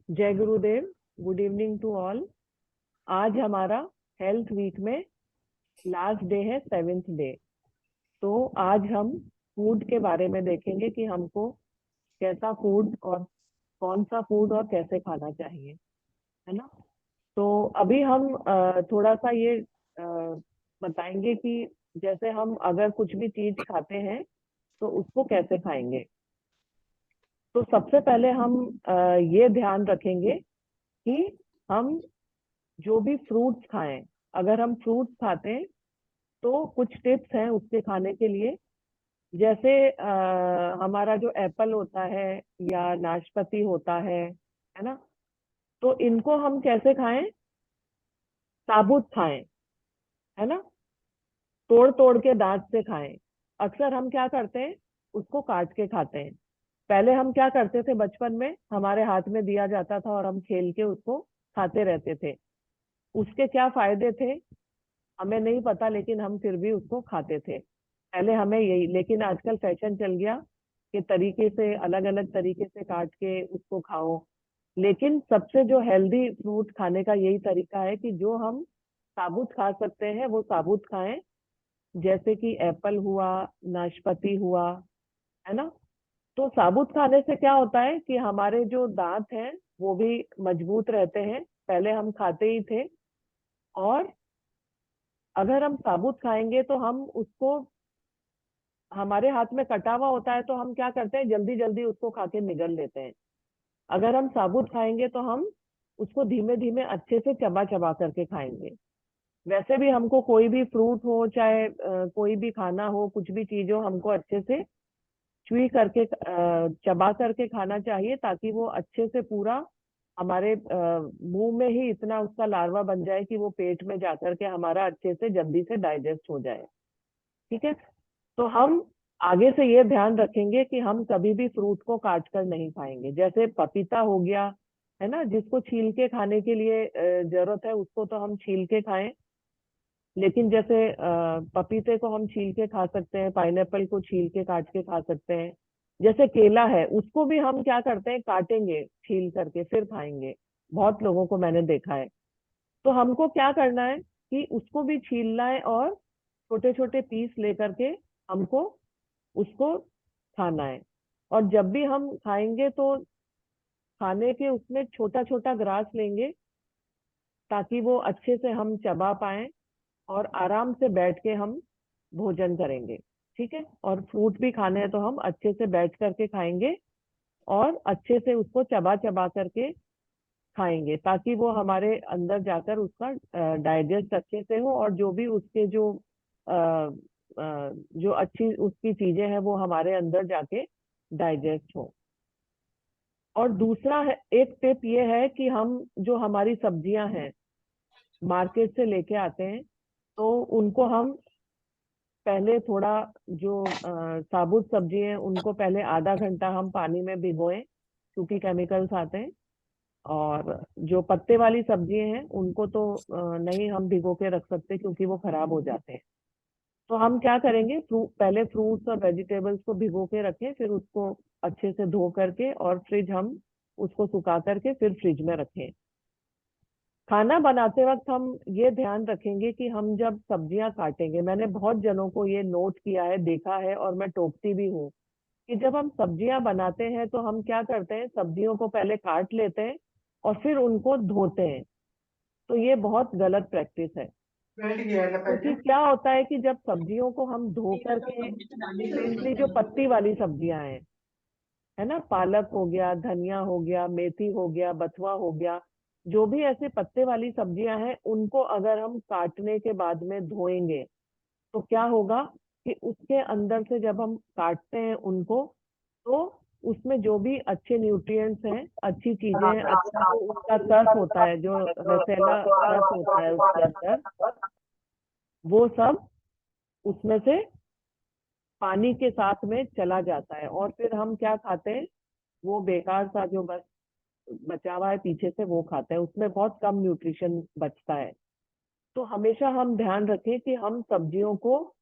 जय Gurudev. Good evening to all. आज हमारा हेल्थ वीक में लास्ट डे है, 7th डे। तो आज हम फूड के बारे में देखेंगे कि हमको कैसा फूड और कौन सा फूड और कैसे खाना चाहिए, है ना। तो अभी हम थोड़ा सा ये बताएंगे कि जैसे हम अगर कुछ भी चीज खाते हैं तो उसको कैसे खाएंगे। तो सबसे पहले हम ये ध्यान रखेंगे कि हम जो भी फ्रूट्स खाएं, अगर हम फ्रूट्स खाते हैं तो कुछ टिप्स हैं उसके खाने के लिए। जैसे हमारा जो एप्पल होता है या नाशपाती होता है ना। तो इनको हम कैसे खाएं? साबुत खाएं, है ना। तोड़ तोड़ के दांत से खाएं। अक्सर हम क्या करते हैं, उसको काट के खाते हैं। पहले हम क्या करते थे, बचपन में हमारे हाथ में दिया जाता था और हम खेल के उसको खाते रहते थे। उसके क्या फायदे थे हमें नहीं पता, लेकिन हम फिर भी उसको खाते थे पहले, हमें यही। लेकिन आजकल फैशन चल गया कि तरीके से, अलग अलग तरीके से काट के उसको खाओ। लेकिन सबसे जो हेल्दी फ्रूट खाने का यही तरीका है कि जो हम साबुत खा सकते हैं वो साबुत खाएं। जैसे कि एप्पल हुआ, नाशपाती हुआ, है ना। तो साबुत खाने से क्या होता है कि हमारे जो दांत हैं वो भी मजबूत रहते हैं, पहले हम खाते ही थे। और अगर हम साबुत खाएंगे तो हम उसको, हमारे हाथ में कटा हुआ होता है तो हम क्या करते हैं, जल्दी जल्दी उसको खा के निगल लेते हैं। अगर हम साबुत खाएंगे तो हम उसको धीमे धीमे अच्छे से चबा चबा करके खाएंगे। वैसे भी हमको कोई भी फ्रूट हो, चाहे कोई भी खाना हो, कुछ भी चीज हो, हमको अच्छे से च्युई करके, चबा करके खाना चाहिए, ताकि वो अच्छे से पूरा हमारे मुंह में ही इतना उसका लार्वा बन जाए कि वो पेट में जाकर के हमारा अच्छे से जल्दी से डाइजेस्ट हो जाए। ठीक है। तो हम आगे से ये ध्यान रखेंगे कि हम कभी भी फ्रूट को काट कर नहीं खाएंगे। जैसे पपीता हो गया, है ना, जिसको छील के खाने के लिए जरूरत है उसको तो हम छील के खाएं। लेकिन जैसे पपीते को हम छील के खा सकते हैं, पाइनएप्पल को छील के काट के खा सकते हैं। जैसे केला है, उसको भी हम क्या करते हैं, काटेंगे छील करके फिर खाएंगे। बहुत लोगों को मैंने देखा है। तो हमको क्या करना है कि उसको भी छीलना है और छोटे छोटे पीस लेकर के हमको उसको खाना है। और जब भी हम खाएंगे तो खाने के उसमें छोटा छोटा ग्रास लेंगे, ताकि वो अच्छे से हम चबा पाएं और आराम से बैठ के हम भोजन करेंगे। ठीक है। और फ्रूट भी खाने हैं तो हम अच्छे से बैठ करके खाएंगे और अच्छे से उसको चबा चबा करके खाएंगे, ताकि वो हमारे अंदर जाकर उसका डाइजेस्ट अच्छे से हो, और जो भी उसके जो अच्छी उसकी चीजें हैं वो हमारे अंदर जाके डाइजेस्ट हो। और दूसरा है, एक टिप ये है कि हम जो हमारी सब्जियां हैं मार्केट से लेके आते हैं, तो उनको हम पहले थोड़ा, जो साबुत सब्जी है उनको पहले आधा घंटा हम पानी में भिगोएं, क्योंकि केमिकल्स आते हैं। और जो पत्ते वाली सब्जियां हैं उनको तो नहीं हम भिगो के रख सकते, क्योंकि वो खराब हो जाते हैं। तो हम क्या करेंगे, पहले फ्रूट्स और वेजिटेबल्स को भिगो के रखें, फिर उसको अच्छे से धो करके और फ्रिज हम उसको सुखा करके फिर फ्रिज में रखें। खाना बनाते वक्त हम ये ध्यान रखेंगे कि हम जब सब्जियां काटेंगे, मैंने बहुत जनों को ये नोट किया है, देखा है, और मैं टोकती भी हूँ कि जब हम सब्जियां बनाते हैं तो हम क्या करते हैं, सब्जियों को पहले काट लेते हैं और फिर उनको धोते हैं। तो ये बहुत गलत प्रैक्टिस है। क्योंकि क्या होता है कि जब सब्जियों को हम धो करके, स्पेशली जो पत्ती वाली सब्जियां हैं, है ना, पालक हो गया, धनिया हो गया, मेथी हो गया, बथुआ हो गया, जो भी ऐसे पत्ते वाली सब्जियां हैं, उनको अगर हम काटने के बाद में धोएंगे तो क्या होगा कि उसके अंदर से जब हम काटते हैं उनको, तो उसमें जो भी अच्छे न्यूट्रिएंट्स हैं, अच्छी चीजें हैं, अच्छा जो उसका रस होता है, जो रसेला रस होता है उसके अंदर, वो सब उसमें से पानी के साथ में चला जाता है। और फिर हम क्या खाते हैं, वो बेकार सा जो बस बचा हुआ है पीछे से वो खाते हैं, उसमें बहुत कम न्यूट्रिशन बचता है। तो हमेशा हम ध्यान रखें कि हम सब्जियों को,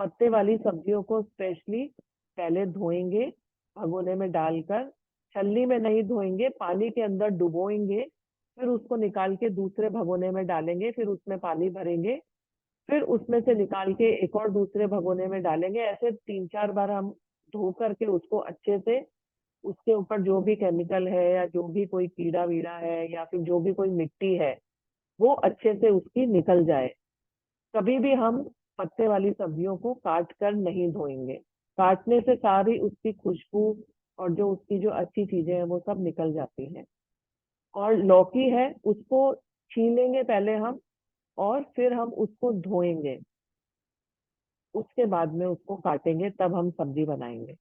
पत्ते वाली सब्जियों को स्पेशली, पहले धोएंगे भगोने में डालकर, छलनी में नहीं धोएंगे, पानी के अंदर डुबोएंगे, फिर उसको निकाल के दूसरे भगोने में डालेंगे, फिर उसमें पानी भरेंगे, फिर उसमें से निकाल के एक और दूसरे भगोने में डालेंगे। ऐसे 3-4 बार हम धो करके उसको अच्छे से, उसके ऊपर जो भी केमिकल है या जो भी कोई कीड़ा वीड़ा है या फिर जो भी कोई मिट्टी है वो अच्छे से उसकी निकल जाए। कभी भी हम पत्ते वाली सब्जियों को काट कर नहीं धोएंगे। काटने से सारी उसकी खुशबू और जो उसकी जो अच्छी चीजें हैं वो सब निकल जाती हैं। और लौकी है उसको छीलेंगे पहले हम, और फिर हम उसको धोएंगे, उसके बाद में उसको काटेंगे, तब हम सब्जी बनाएंगे।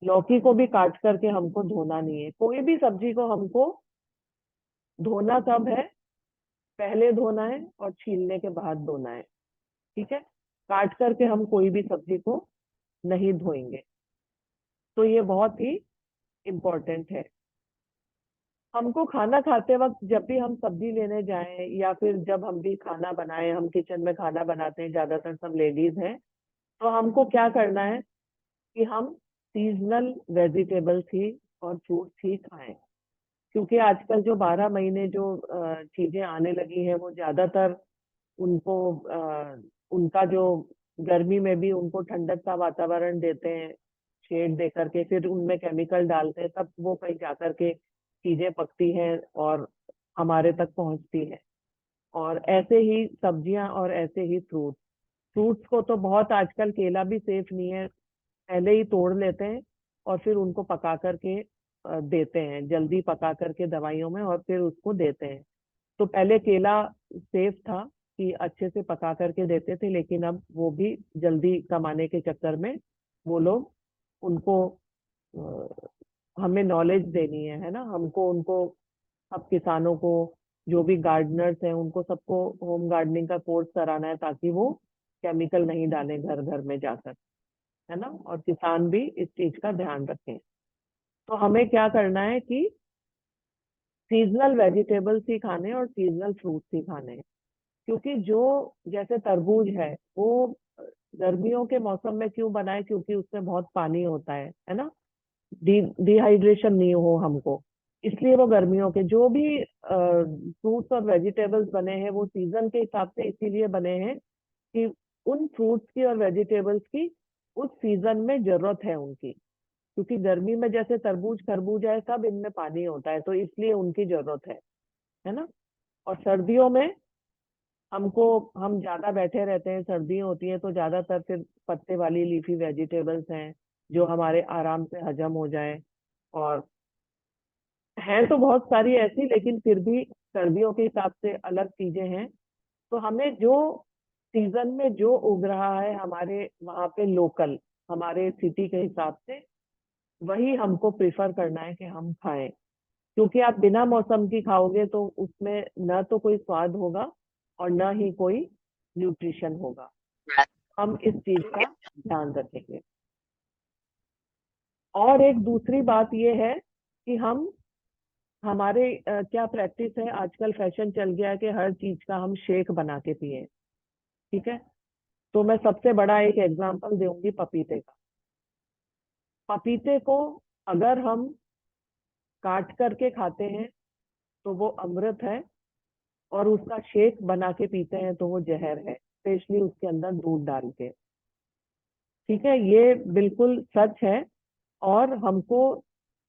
लौकी को भी काट करके हमको धोना नहीं है। कोई भी सब्जी को हमको धोना कब है, पहले धोना है और छीलने के बाद धोना है। ठीक है, काट करके हम कोई भी सब्जी को नहीं धोएंगे। तो ये बहुत ही इम्पोर्टेंट है। हमको खाना खाते वक्त जब भी हम सब्जी लेने जाएं या फिर जब हम भी खाना बनाएं, हम किचन में खाना बनाते हैं, ज्यादातर सब लेडीज हैं, तो हमको क्या करना है कि हम सीजनल वेजिटेबल्स ही और फ्रूट्स ही खाएं। क्योंकि आजकल जो 12 महीने जो चीजें आने लगी हैं वो ज्यादातर उनको उनका जो गर्मी में भी उनको ठंडक का वातावरण देते हैं, शेड दे करके, फिर उनमें केमिकल डालते हैं, तब वो कहीं जा करके चीजें पकती हैं और हमारे तक पहुंचती हैं। और ऐसे ही सब्जियां और ऐसे ही फ्रूट्स। फ्रूट्स को तो बहुत आजकल, केला भी सेफ नहीं है, पहले ही तोड़ लेते हैं और फिर उनको पका करके देते हैं, जल्दी पका करके दवाइयों में, और फिर उसको देते हैं। तो पहले केला सेफ था कि अच्छे से पका करके देते थे, लेकिन अब वो भी जल्दी कमाने के चक्कर में वो लोग उनको हमें नॉलेज देनी है ना, हमको उनको, अब किसानों को, जो भी गार्डनर्स हैं उनको सबको होम गार्डनिंग का कोर्स कराना है, ताकि वो केमिकल नहीं डालें घर घर में जाकर, है ना, और किसान भी इस चीज का ध्यान रखें। तो हमें क्या करना है कि सीजनल वेजिटेबल्स ही खाने और सीजनल फ्रूट्स ही खाने हैं। क्योंकि जो, जैसे तरबूज है वो गर्मियों के मौसम में क्यों बनाए, क्योंकि उसमें बहुत पानी होता है ना, डिहाइड्रेशन नहीं हो हमको, इसलिए वो गर्मियों के जो भी फ्रूट्स और वेजिटेबल्स बने हैं वो सीजन के हिसाब से इसीलिए बने हैं कि उन फ्रूट्स की और वेजिटेबल्स की उस सीजन में जरूरत है उनकी। क्योंकि गर्मी में जैसे तरबूज खरबूजा है, सब इनमें पानी होता है, तो इसलिए उनकी जरूरत है ना। और सर्दियों में हमको, हम ज्यादा बैठे रहते हैं, सर्दी होती है तो ज्यादातर फिर पत्ते वाली लीफी वेजिटेबल्स हैं जो हमारे आराम से हजम हो जाए। और हैं तो बहुत सारी ऐसी, लेकिन फिर भी सर्दियों के हिसाब से अलग चीजें हैं। तो हमें जो सीजन में जो उग रहा है हमारे वहाँ पे लोकल, हमारे सिटी के हिसाब से, वही हमको प्रिफर करना है कि हम खाएं। क्योंकि आप बिना मौसम की खाओगे तो उसमें न तो कोई स्वाद होगा और न ही कोई न्यूट्रिशन होगा। हम इस चीज का ध्यान रखेंगे। और एक दूसरी बात ये है कि हम, हमारे क्या प्रैक्टिस है, आजकल फैशन चल गया है कि हर चीज का हम शेक बना के पिए। ठीक है, तो मैं सबसे बड़ा एक एग्जांपल दूंगी पपीते का। पपीते को अगर हम काट करके खाते हैं तो वो अमृत है, और उसका शेक बना के पीते हैं तो वो जहर है, स्पेशली उसके अंदर दूध डाल के। ठीक है, ये बिल्कुल सच है। और हमको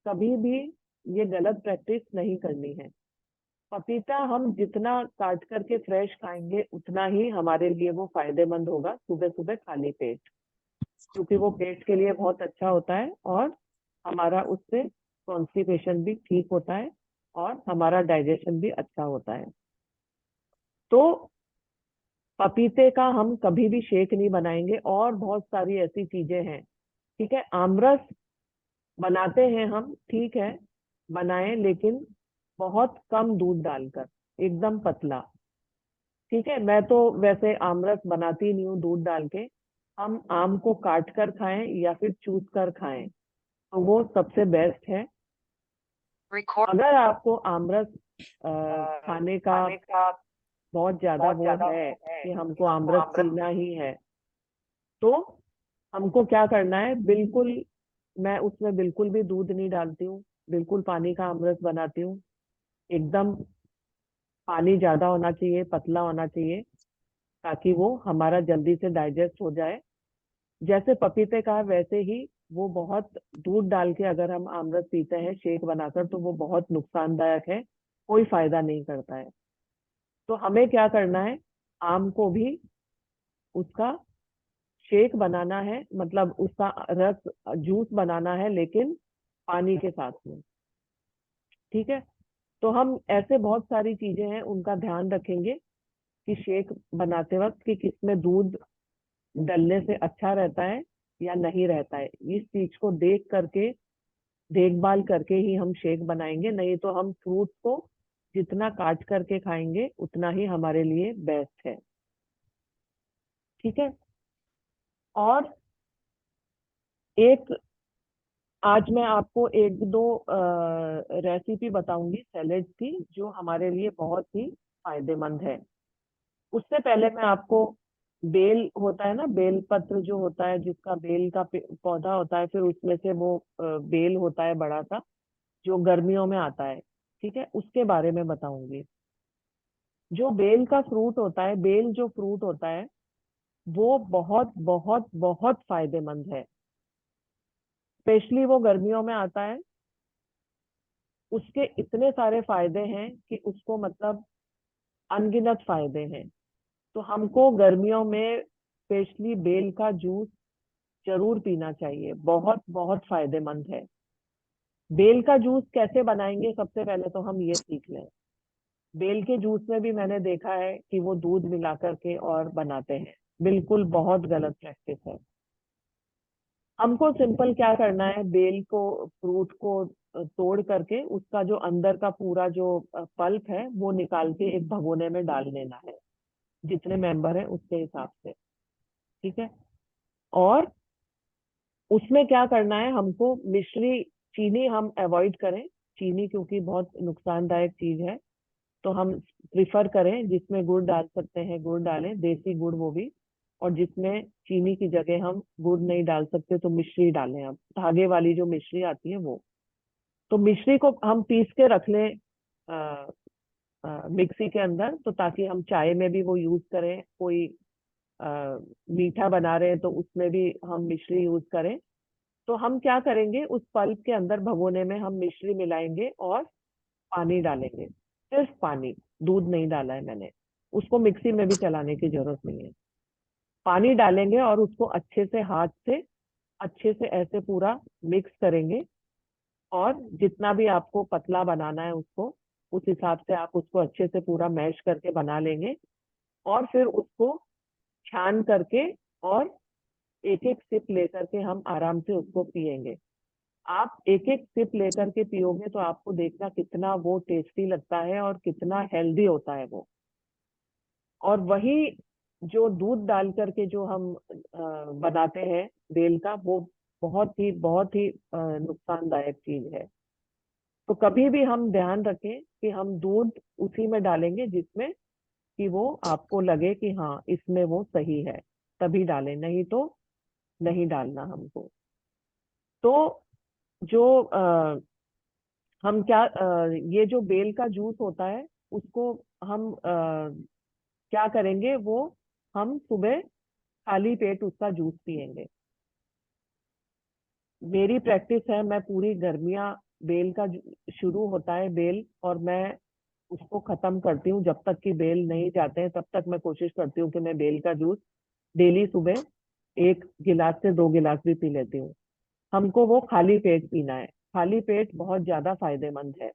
कभी भी ये गलत प्रैक्टिस नहीं करनी है। पपीता हम जितना काट करके फ्रेश खाएंगे उतना ही हमारे लिए वो फायदेमंद होगा, सुबह सुबह खाली पेट, क्योंकि वो पेट के लिए बहुत अच्छा होता है, और हमारा उससे कॉन्स्टिपेशन भी ठीक होता है और हमारा डाइजेशन भी अच्छा होता है। तो पपीते का हम कभी भी शेक नहीं बनाएंगे। और बहुत सारी ऐसी चीजें हैं। ठीक है, आमरस बनाते हैं हम, ठीक है, बनाएं, लेकिन बहुत कम दूध डालकर, एकदम पतला। ठीक है, मैं तो वैसे आमरस बनाती नहीं हूँ दूध डाल के। हम आम को काट कर खाएं या फिर चूस कर खाएं तो वो सबसे बेस्ट है। अगर आपको आमरस खाने का बहुत ज्यादा वो है कि हमको आमरस पीना ही है, तो हमको क्या करना है, बिल्कुल मैं उसमें बिल्कुल भी दूध नहीं डालती हूँ, बिल्कुल पानी का अमृत बनाती हूँ। एकदम पानी ज्यादा होना चाहिए, पतला होना चाहिए, ताकि वो हमारा जल्दी से डाइजेस्ट हो जाए। जैसे पपीते का है, वैसे ही वो बहुत, दूध डाल के अगर हम अमृत पीते हैं शेक बनाकर, तो वो बहुत नुकसानदायक है, कोई फायदा नहीं करता है। तो हमें क्या करना है, आम को भी उसका शेक बनाना है, मतलब उसका रस, जूस बनाना है, लेकिन पानी के साथ में। ठीक है। तो हम ऐसे बहुत सारी चीजें हैं उनका ध्यान रखेंगे कि शेक बनाते वक्त कि किसमें दूध डलने से अच्छा रहता है या नहीं रहता है। इस चीज को देख करके, देखभाल करके ही हम शेक बनाएंगे, नहीं तो हम फ्रूट को जितना काट करके खाएंगे उतना ही हमारे लिए बेस्ट है। ठीक है। और एक, आज मैं आपको एक दो रेसिपी बताऊंगी सैलेड की, जो हमारे लिए बहुत ही फायदेमंद है। उससे पहले मैं आपको, बेल होता है ना, बेल पत्र जो होता है, जिसका बेल का पौधा होता है, फिर उसमें से वो बेल होता है बड़ा सा, जो गर्मियों में आता है, ठीक है, उसके बारे में बताऊंगी। जो बेल का फ्रूट होता है, बेल जो फ्रूट होता है, वो बहुत बहुत बहुत फायदेमंद है। स्पेशली वो गर्मियों में आता है। उसके इतने सारे फायदे हैं कि उसको मतलब अनगिनत फायदे हैं। तो हमको गर्मियों में स्पेशली बेल का जूस जरूर पीना चाहिए, बहुत बहुत फायदेमंद है। बेल का जूस कैसे बनाएंगे, सबसे पहले तो हम ये सीख लें। बेल के जूस में भी मैंने देखा है कि वो दूध मिला करके और बनाते हैं, बिल्कुल बहुत गलत प्रैक्टिस है। हमको सिंपल क्या करना है, बेल को, फ्रूट को तोड़ करके उसका जो अंदर का पूरा जो पल्प है वो निकाल के एक भगोने में डाल लेना है, जितने मेंबर है उसके हिसाब से। ठीक है। और उसमें क्या करना है हमको, मिश्री, चीनी हम अवॉइड करें, चीनी क्योंकि बहुत नुकसानदायक चीज है। तो हम प्रिफर करें, जिसमें गुड़ डाल सकते हैं गुड़ डालें, देसी गुड़ वो भी। और जिसमें चीनी की जगह हम गुड़ नहीं डाल सकते तो मिश्री डालें, हम धागे वाली जो मिश्री आती है वो। तो मिश्री को हम पीस के रख लें मिक्सी के अंदर, तो ताकि हम चाय में भी वो यूज करें, कोई मीठा बना रहे हैं तो उसमें भी हम मिश्री यूज करें। तो हम क्या करेंगे, उस पल्प के अंदर भगोने में हम मिश्री मिलाएंगे और पानी डालेंगे, सिर्फ पानी, दूध नहीं डाला है मैंने। उसको मिक्सी में भी चलाने की जरूरत नहीं है। पानी डालेंगे और उसको अच्छे से हाथ से, अच्छे से ऐसे पूरा मिक्स करेंगे। और जितना भी आपको पतला बनाना है उसको, उस हिसाब से आप उसको अच्छे से पूरा मैश करके बना लेंगे। और फिर उसको छान करके, और एक एक सिप लेकर के हम आराम से उसको पिएंगे। आप एक एक सिप लेकर के पियोगे तो आपको देखना कितना वो टेस्टी लगता है और कितना हेल्दी होता है वो। और वही जो दूध डाल करके जो हम बनाते हैं बेल का, वो बहुत ही नुकसानदायक चीज है। तो कभी भी हम ध्यान रखें कि हम दूध उसी में डालेंगे जिसमें कि वो आपको लगे कि हाँ इसमें वो सही है, तभी डालें, नहीं तो नहीं डालना हमको। तो जो हम क्या, ये जो बेल का जूस होता है, उसको हम क्या करेंगे, वो हम सुबह खाली पेट उसका जूस पिएंगे। मेरी प्रैक्टिस है, मैं पूरी गर्मियां, बेल का शुरू होता है बेल, और मैं उसको खत्म करती हूँ, जब तक कि बेल नहीं जाते हैं तब तक मैं कोशिश करती हूँ कि मैं बेल का जूस डेली सुबह 1 गिलास से 2 गिलास भी पी लेती हूँ। हमको वो खाली पेट पीना है, खाली पेट बहुत ज्यादा फायदेमंद है।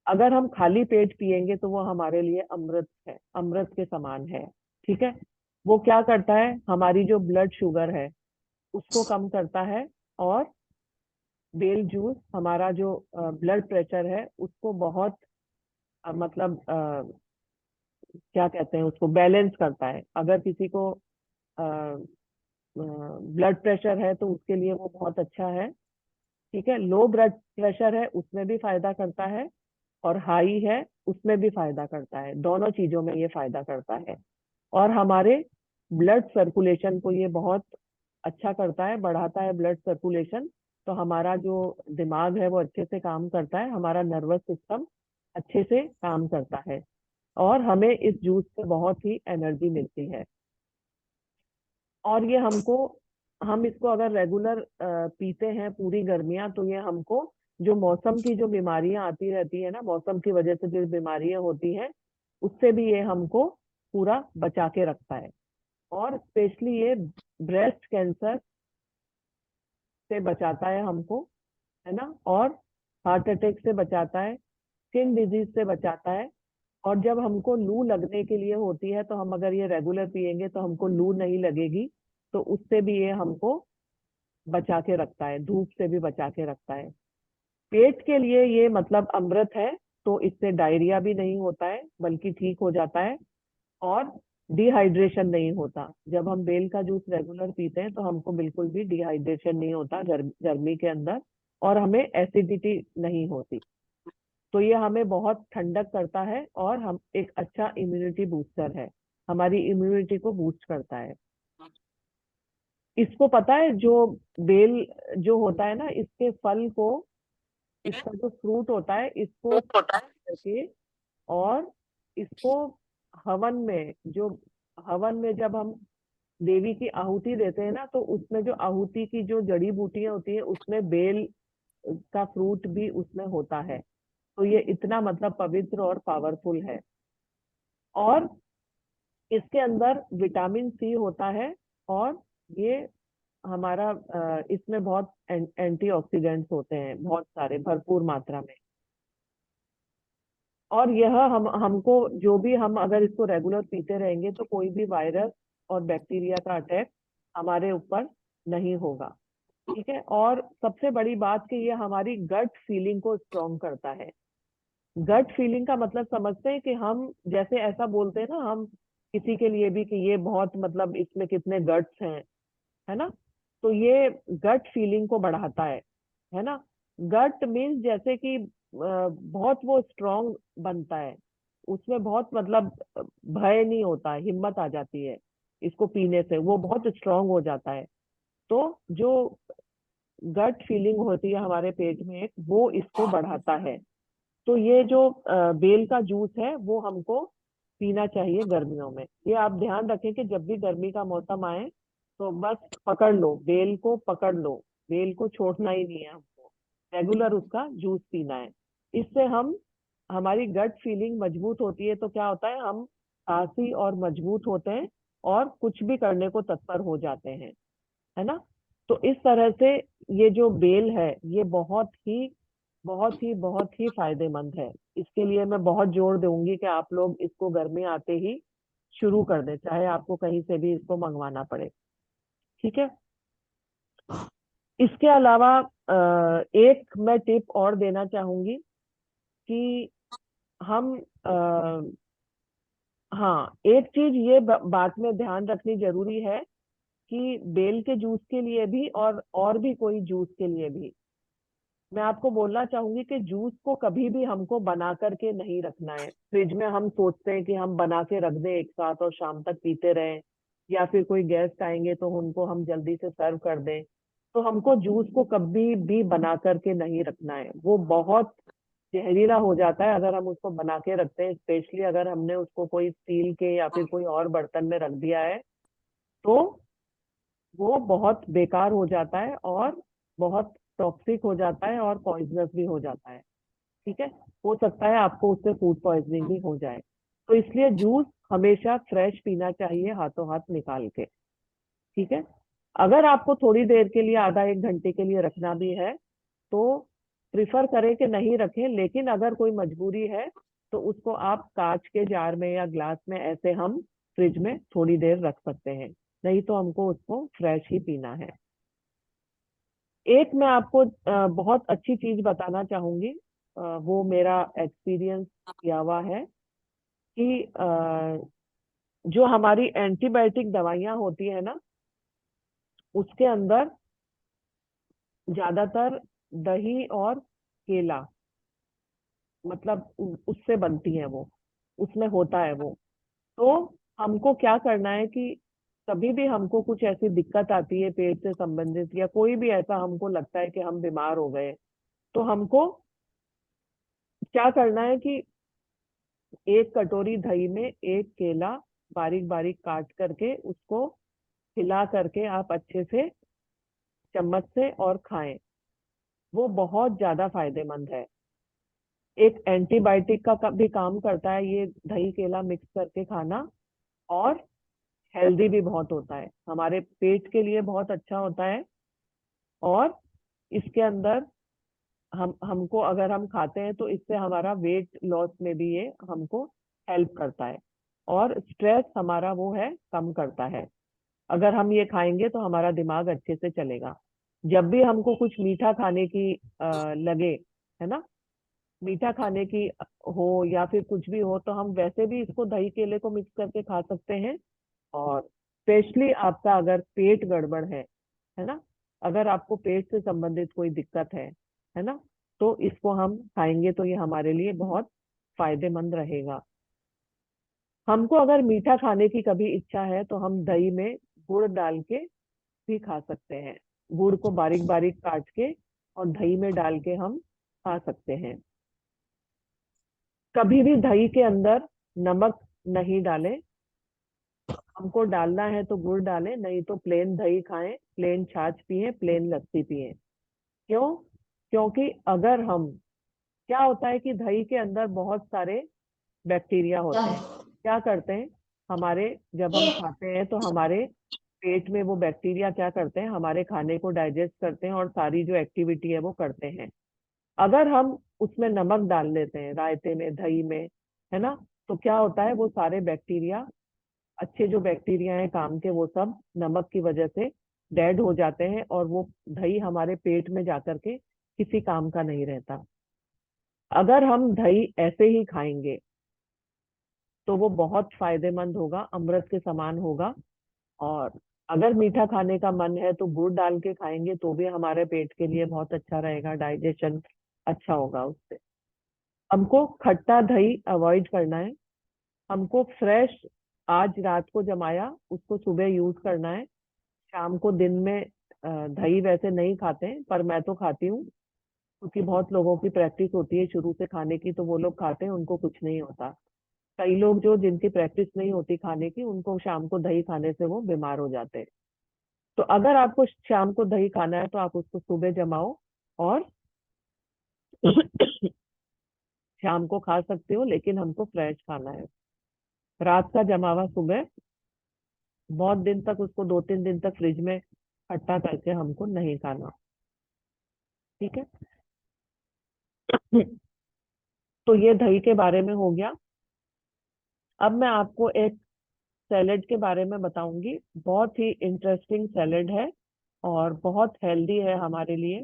अगर हम खाली पेट पिएंगे तो वो हमारे लिए अमृत है, अमृत के समान है। ठीक है। वो क्या करता है, हमारी जो ब्लड शुगर है उसको कम करता है। और बेल जूस हमारा जो ब्लड प्रेशर है उसको बहुत मतलब क्या कहते हैं उसको, बैलेंस करता है। अगर किसी को ब्लड प्रेशर है तो उसके लिए वो बहुत अच्छा है। ठीक है। लो ब्लड प्रेशर है उसमें भी फायदा करता है, और हाई है उसमें भी फायदा करता है, दोनों चीजों में ये फायदा करता है। और हमारे ब्लड सर्कुलेशन को ये बहुत अच्छा करता है, बढ़ाता है ब्लड सर्कुलेशन। तो हमारा जो दिमाग है वो अच्छे से काम करता है, हमारा नर्वस सिस्टम अच्छे से काम करता है, और हमें इस जूस से बहुत ही एनर्जी मिलती है। और ये हमको, हम इसको अगर रेगुलर पीते हैं पूरी गर्मियां, तो ये हमको जो मौसम की जो बीमारियां आती रहती है ना, मौसम की वजह से जो बीमारियां होती हैं, उससे भी ये हमको पूरा बचा के रखता है। और स्पेशली ये ब्रेस्ट कैंसर से बचाता है हमको, है ना, और हार्ट अटैक से बचाता है, स्किन डिजीज से बचाता है। और जब हमको लू लगने के लिए होती है, तो हम अगर ये रेगुलर पियेंगे तो हमको लू नहीं लगेगी। तो उससे भी ये हमको बचा के रखता है, धूप से भी बचा के रखता है। पेट के लिए ये मतलब अमृत है। तो इससे डायरिया भी नहीं होता है, बल्कि ठीक हो जाता है। और डिहाइड्रेशन नहीं होता। जब हम बेल का जूस रेगुलर पीते हैं तो हमको बिल्कुल भी डिहाइड्रेशन नहीं होता गर्मी के अंदर, और हमें एसिडिटी नहीं होती। तो ये हमें बहुत ठंडक करता है, और हम एक अच्छा इम्यूनिटी बूस्टर है, हमारी इम्यूनिटी को बूस्ट करता है। इसको पता है, जो बेल जो होता है ना, इसके फल को, इसका जो फ्रूट होता है, इसको करके, और इसको हवन में, जो हवन में जब हम देवी की आहुति देते हैं ना, तो उसमें जो आहुति की जो जड़ी बूटियां होती है, उसमें बेल का फ्रूट भी उसमें होता है। तो ये इतना मतलब पवित्र और पावरफुल है। और इसके अंदर विटामिन सी होता है, और ये हमारा इसमें बहुत एंटीऑक्सीडेंट्स होते हैं, बहुत सारे, भरपूर मात्रा में। और यह हम हमको जो भी, हम अगर इसको रेगुलर पीते रहेंगे तो कोई भी वायरस और बैक्टीरिया का अटैक हमारे ऊपर नहीं होगा। ठीक है। और सबसे बड़ी बात कि ये हमारी गट फीलिंग को स्ट्रॉन्ग करता है। गट फीलिंग का मतलब समझते हैं कि हम जैसे ऐसा बोलते हैं ना, हम किसी के लिए भी कि ये बहुत मतलब इसमें कितने गट्स हैं, है ना। तो ये गट फीलिंग को बढ़ाता है ना। गट मीन्स जैसे कि बहुत वो स्ट्रांग बनता है, उसमें बहुत मतलब भय नहीं होता, हिम्मत आ जाती है इसको पीने से, वो बहुत स्ट्रांग हो जाता है। तो जो गट फीलिंग होती है हमारे पेट में एक, वो इसको बढ़ाता है। तो ये जो बेल का जूस है वो हमको पीना चाहिए गर्मियों में। ये आप ध्यान रखें कि जब भी गर्मी का मौसम आए तो बस पकड़ लो बेल को, पकड़ लो बेल को, छोड़ना ही नहीं है हमको, रेगुलर उसका जूस पीना है। इससे हम, हमारी गट फीलिंग मजबूत होती है, तो क्या होता है, हम साहसी और मजबूत होते हैं, और कुछ भी करने को तत्पर हो जाते हैं, है ना। तो इस तरह से ये जो बेल है, ये बहुत ही फायदेमंद है। इसके लिए मैं बहुत जोर दूंगी कि आप लोग इसको गर्मी आते ही शुरू कर दें, चाहे आपको कहीं से भी इसको मंगवाना पड़े। ठीक है। इसके अलावा एक मैं टिप और देना चाहूंगी कि हम हाँ, एक चीज ये बात में ध्यान रखनी जरूरी है कि बेल के जूस के लिए भी, और भी कोई जूस के लिए भी, मैं आपको बोलना चाहूंगी कि जूस को कभी भी हमको बना करके नहीं रखना है फ्रिज में। हम सोचते हैं कि हम बना के रख दें एक साथ और शाम तक पीते रहें, या फिर कोई गेस्ट आएंगे तो उनको हम जल्दी से सर्व कर दें। तो हमको जूस को कभी भी बना करके नहीं रखना है, वो बहुत जहरीला हो जाता है अगर हम उसको बना के रखते हैं, स्पेशली अगर हमने उसको कोई स्टील के या फिर कोई और बर्तन में रख दिया है, तो वो बहुत बेकार हो जाता है, और बहुत टॉक्सिक हो जाता है, और पॉइजनस भी हो जाता है। ठीक है। हो सकता है आपको उससे फूड पॉइजनिंग भी हो जाए। तो इसलिए जूस हमेशा फ्रेश पीना चाहिए, हाथों हाथ निकाल के। ठीक है। अगर आपको थोड़ी देर के लिए, आधा एक घंटे के लिए रखना भी है, तो प्रिफर करें कि नहीं रखें। लेकिन अगर कोई मजबूरी है तो उसको आप कांच के जार में या ग्लास में ऐसे हम फ्रिज में थोड़ी देर रख सकते हैं। नहीं तो हमको उसको फ्रेश ही पीना है। एक मैं आपको बहुत अच्छी चीज बताना चाहूंगी, वो मेरा एक्सपीरियंस किया हुआ है कि जो हमारी एंटीबायोटिक दवाइयां होती है ना, उसके अंदर ज्यादातर दही और केला, मतलब उससे बनती है वो, उसमें होता है वो। तो हमको क्या करना है कि कभी भी हमको कुछ ऐसी दिक्कत आती है पेट से संबंधित, या कोई भी ऐसा हमको लगता है कि हम बीमार हो गए, तो हमको क्या करना है कि एक कटोरी दही में एक केला बारीक बारीक काट करके उसको हिला करके आप अच्छे से चम्मच से और खाएं। वो बहुत ज्यादा फायदेमंद है। एक एंटीबायोटिक का भी काम करता है ये दही केला मिक्स करके खाना, और हेल्दी भी बहुत होता है, हमारे पेट के लिए बहुत अच्छा होता है। और इसके अंदर हम हमको अगर हम खाते हैं तो इससे हमारा वेट लॉस में भी ये हमको हेल्प करता है, और स्ट्रेस हमारा वो है कम करता है। अगर हम ये खाएंगे तो हमारा दिमाग अच्छे से चलेगा। जब भी हमको कुछ मीठा खाने की लगे, है ना, मीठा खाने की हो या फिर कुछ भी हो, तो हम वैसे भी इसको दही केले को मिक्स करके खा सकते हैं। और स्पेशली आपका अगर पेट गड़बड़ है ना, अगर आपको पेट से संबंधित कोई दिक्कत है ना, तो इसको हम खाएंगे तो ये हमारे लिए बहुत फायदेमंद रहेगा। हमको अगर मीठा खाने की कभी इच्छा है तो हम दही में गुड़ डाल के भी खा सकते हैं। गुड़ को बारीक बारीक काट के और दही में डाल के हम खा सकते हैं। कभी भी दही के अंदर नमक नहीं डालें। हमको डालना है तो गुड़ डालें, नहीं तो प्लेन दही खाएं, प्लेन छाछ पिए, प्लेन लस्सी पिए। क्यों? क्योंकि अगर हम, क्या होता है कि दही के अंदर बहुत सारे बैक्टीरिया क्या होते है? हैं। क्या करते हैं, हमारे जब हम खाते हैं तो हमारे पेट में वो बैक्टीरिया क्या करते हैं, हमारे खाने को डाइजेस्ट करते हैं और सारी जो एक्टिविटी है वो करते हैं। अगर हम उसमें नमक डाल लेते हैं, रायते में, दही में, है ना, तो क्या होता है, वो सारे बैक्टीरिया, अच्छे जो बैक्टीरिया हैं काम के, वो सब नमक की वजह से डेड हो जाते हैं, और वो दही हमारे पेट में जाकर के किसी काम का नहीं रहता। अगर हम दही ऐसे ही खाएंगे तो वो बहुत फायदेमंद होगा, अमृत के समान होगा। और अगर मीठा खाने का मन है तो गुड़ डाल के खाएंगे तो भी हमारे पेट के लिए बहुत अच्छा रहेगा, डाइजेशन अच्छा होगा उससे। हमको खट्टा दही अवॉइड करना है। हमको फ्रेश, आज रात को जमाया उसको सुबह यूज करना है। शाम को, दिन में दही वैसे नहीं खाते हैं पर मैं तो खाती हूँ, क्योंकि बहुत लोगों की प्रैक्टिस होती है शुरू से खाने की, तो वो लोग खाते हैं, उनको कुछ नहीं होता। कई लोग जो, जिनकी प्रैक्टिस नहीं होती खाने की, उनको शाम को दही खाने से वो बीमार हो जाते हैं। तो अगर आपको शाम को दही खाना है तो आप उसको सुबह जमाओ और शाम को खा सकते हो, लेकिन हमको फ्रेश खाना है। रात का जमा हुआ सुबह, बहुत दिन तक उसको, 2-3 दिन तक फ्रिज में खट्टा करके हमको नहीं खाना। ठीक है। तो ये दही के बारे में हो गया। अब मैं आपको एक सैलेड के बारे में बताऊंगी। बहुत ही इंटरेस्टिंग सैलेड है और बहुत हेल्दी है हमारे लिए।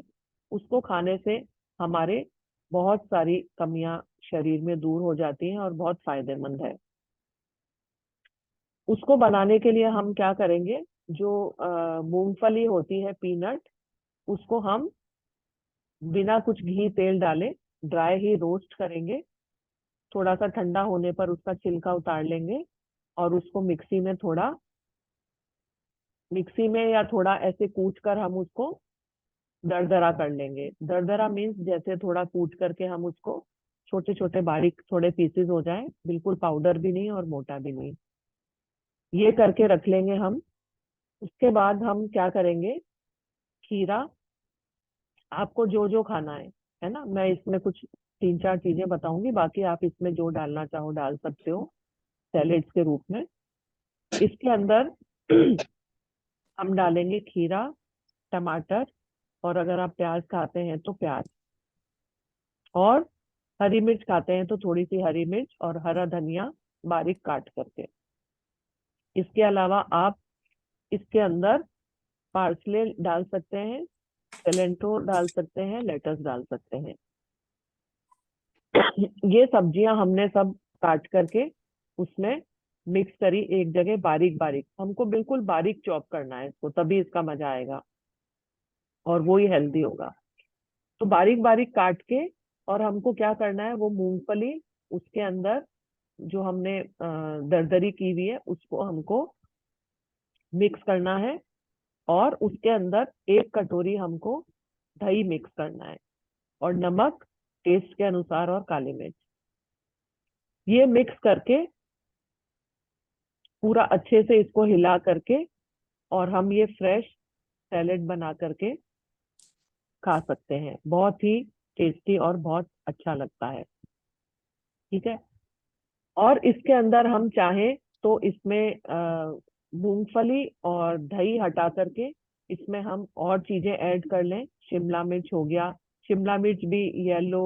उसको खाने से हमारे बहुत सारी कमियां शरीर में दूर हो जाती हैं और बहुत फायदेमंद है। उसको बनाने के लिए हम क्या करेंगे, जो मूंगफली होती है, पीनट, उसको हम बिना कुछ घी तेल डाले ड्राई ही रोस्ट करेंगे। थोड़ा सा ठंडा होने पर उसका छिलका उतार लेंगे और उसको मिक्सी में या थोड़ा ऐसे कूट कर हम उसको दरदरा कर लेंगे। दरदरा मीन्स जैसे थोड़ा कूट करके हम उसको छोटे छोटे बारीक थोड़े पीसेस हो जाए, बिल्कुल पाउडर भी नहीं और मोटा भी नहीं। ये करके रख लेंगे हम। उसके बाद हम क्या करेंगे, खीरा, आपको जो जो खाना है ना, मैं इसमें कुछ 3-4 चीजें बताऊंगी, बाकी आप इसमें जो डालना चाहो डाल सकते हो सैलेड्स के रूप में। इसके अंदर हम डालेंगे खीरा, टमाटर, और अगर आप प्याज खाते हैं तो प्याज, और हरी मिर्च खाते हैं तो थोड़ी सी हरी मिर्च और हरा धनिया बारीक काट करके। इसके अलावा आप इसके अंदर पार्सले डाल सकते हैं, सेलेंट्रो डाल सकते हैं, लेटस डाल सकते हैं। ये सब्जियां हमने सब काट करके उसमें मिक्स करी एक जगह, बारीक बारीक, हमको बिल्कुल बारीक चॉप करना है इसको, तभी इसका मजा आएगा और वो ही हेल्दी होगा। तो बारीक बारीक काट के, और हमको क्या करना है, वो मूंगफली उसके अंदर जो हमने दरदरी की हुई है उसको हमको मिक्स करना है, और उसके अंदर 1 कटोरी हमको दही मिक्स करना है, और नमक टेस्ट के अनुसार, और काली मिर्च। ये मिक्स करके पूरा अच्छे से इसको हिला करके, और हम ये फ्रेश सैलेड बना करके खा सकते हैं। बहुत ही टेस्टी और बहुत अच्छा लगता है। ठीक है। और इसके अंदर हम चाहें तो इसमें मूंगफली और दही हटा करके इसमें हम और चीजें ऐड कर लें। शिमला मिर्च हो गया, शिमला मिर्च भी येलो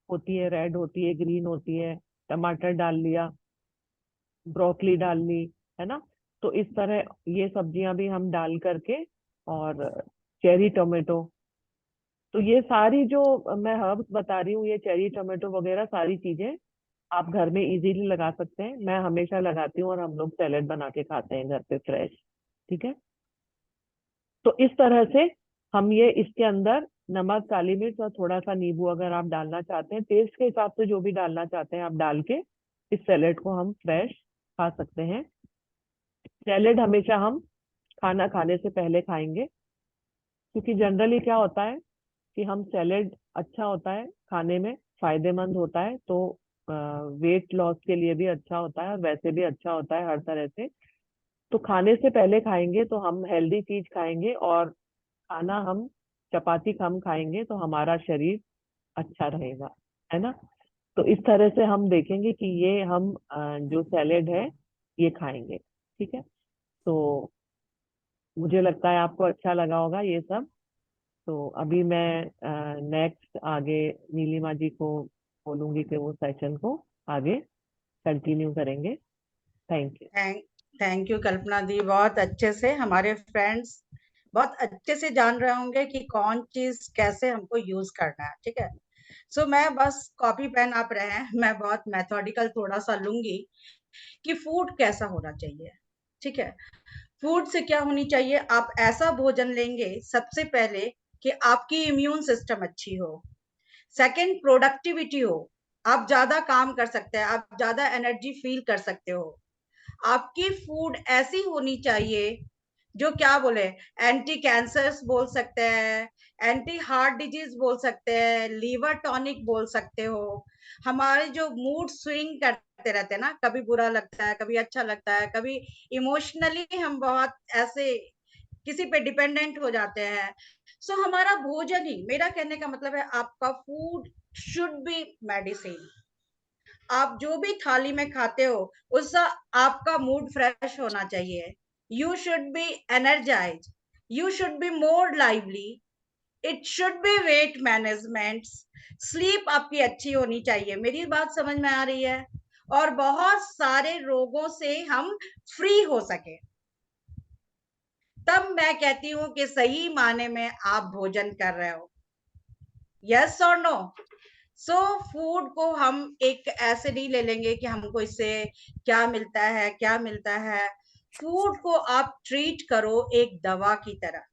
होती है, रेड होती है, ग्रीन होती है। टमाटर डाल लिया, ब्रोकली डाल ली, है ना। तो इस तरह ये सब्जियां भी हम डाल करके, और चेरी टोमेटो। तो ये सारी जो मैं हर्ब्स बता रही हूँ, ये चेरी टोमेटो वगैरह सारी चीजें आप घर में इजीली लगा सकते हैं। मैं हमेशा लगाती हूँ, और हम लोग सैलेड बना के खाते हैं घर पे फ्रेश। ठीक है। तो इस तरह से हम ये इसके अंदर नमक, काली मिर्च और थोड़ा सा नींबू अगर आप डालना चाहते हैं, टेस्ट के हिसाब से जो भी डालना चाहते हैं आप डाल के इस सैलेड को हम फ्रेश खा सकते हैं। सैलेड हमेशा हम खाना खाने से पहले खाएंगे, क्योंकि जनरली क्या होता है कि हम सैलेड अच्छा होता है खाने में, फायदेमंद होता है, तो वेट लॉस के लिए भी अच्छा होता है, और वैसे भी अच्छा होता है हर तरह से। तो खाने से पहले खाएंगे तो हम हेल्दी चीज खाएंगे, और खाना हम चपाती कम खाएंगे तो हमारा शरीर अच्छा रहेगा, है ना। तो इस तरह से हम देखेंगे कि ये हम जो सैलेड है ये खाएंगे। ठीक है। तो मुझे लगता है आपको अच्छा लगा होगा ये सब। तो अभी मैं नेक्स्ट आगे नीलिमा जी को बोलूंगी कि वो सेशन को आगे कंटिन्यू करेंगे। Thank you. Thank thank you Kalpana di. बहुत अच्छे से हमारे फ्रेंड्स बहुत अच्छे से जान रहे होंगे कि कौन चीज कैसे हमको यूज करना है। ठीक है। सो मैं बस कॉपी पेन आप रहे हैं, मैं बहुत मेथोडिकल थोड़ा सा लूंगी कि फूड कैसा होना चाहिए। ठीक है। फूड से क्या होनी चाहिए, आप ऐसा भोजन लेंगे सबसे पहले कि आपकी इम्यून सिस्टम अच्छी हो, सेकंड प्रोडक्टिविटी हो, आप ज्यादा काम कर सकते हैं, आप ज्यादा एनर्जी फील कर सकते हो। आपकी फूड ऐसी होनी चाहिए जो क्या बोले, एंटी कैंसर्स बोल सकते हैं, एंटी हार्ट डिजीज बोल सकते हैं, लीवर टॉनिक बोल सकते हो। हमारे जो मूड स्विंग करते रहते हैं ना, कभी बुरा लगता है, कभी अच्छा लगता है, कभी इमोशनली हम बहुत ऐसे किसी पे डिपेंडेंट हो जाते हैं। सो हमारा भोजन ही, मेरा कहने का मतलब है आपका फूड शुड बी मेडिसिन। आप जो भी थाली में खाते हो उससे आपका मूड फ्रेश होना चाहिए। You should be energize, you should be more lively, it should be weight management, sleep आपकी अच्छी होनी चाहिए। मेरी बात समझ में आ रही है? और बहुत सारे रोगों से हम फ्री हो सके, तब मैं कहती हूँ कि सही माने में आप भोजन कर रहे हो। यस और नो? सो फूड को हम एक ऐसे नहीं ले लेंगे कि हमको इससे क्या मिलता है क्या मिलता है। फूड को आप ट्रीट करो एक दवा की तरह।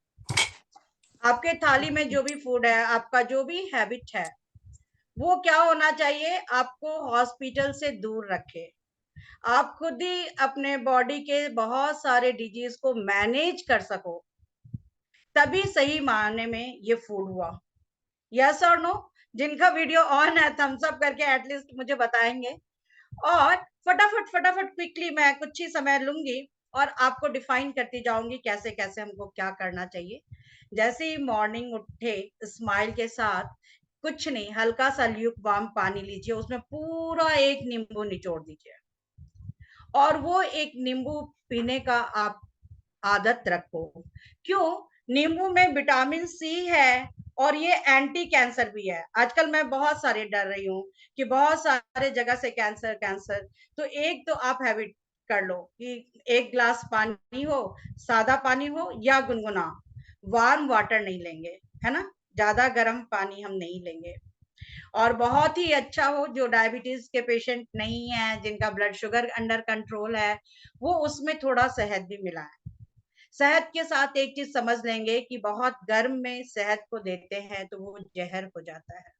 आपके थाली में जो भी फूड है, आपका जो भी हैबिट है, वो क्या होना चाहिए, आपको हॉस्पिटल से दूर रखे। आप खुद ही अपने बॉडी के बहुत सारे डिजीज को मैनेज कर सको, तभी सही मायने में ये फूड हुआ। यस और नो? जिनका वीडियो ऑन है थम्स अप करके एटलीस्ट मुझे बताएंगे। और फटाफट फटाफट क्विकली मैं कुछ ही समय लूंगी और आपको डिफाइन करती जाऊंगी कैसे कैसे हमको क्या करना चाहिए। जैसे ही मॉर्निंग उठे, स्माइल के साथ, कुछ नहीं, हल्का सा ल्यूक वार्म पानी लीजिए, उसमें पूरा एक नींबू निचोड़ दीजिए, और वो एक नींबू पीने का आप आदत रखो। क्यों? नींबू में विटामिन सी है, और ये एंटी कैंसर भी है। आजकल मैं बहुत सारे डर रही हूँ कि बहुत सारे जगह से कैंसर कैंसर। तो एक तो आप हैबिट कर लो कि एक ग्लास पानी हो, सादा पानी हो या गुनगुना, वार्म वाटर नहीं लेंगे, है ना, ज्यादा गर्म पानी हम नहीं लेंगे। और बहुत ही अच्छा हो, जो डायबिटीज के पेशेंट नहीं है, जिनका ब्लड शुगर अंडर कंट्रोल है, वो उसमें थोड़ा शहद भी मिलाएं। शहद के साथ एक चीज समझ लेंगे कि बहुत गर्म में शहद को देते हैं तो वो जहर हो जाता है।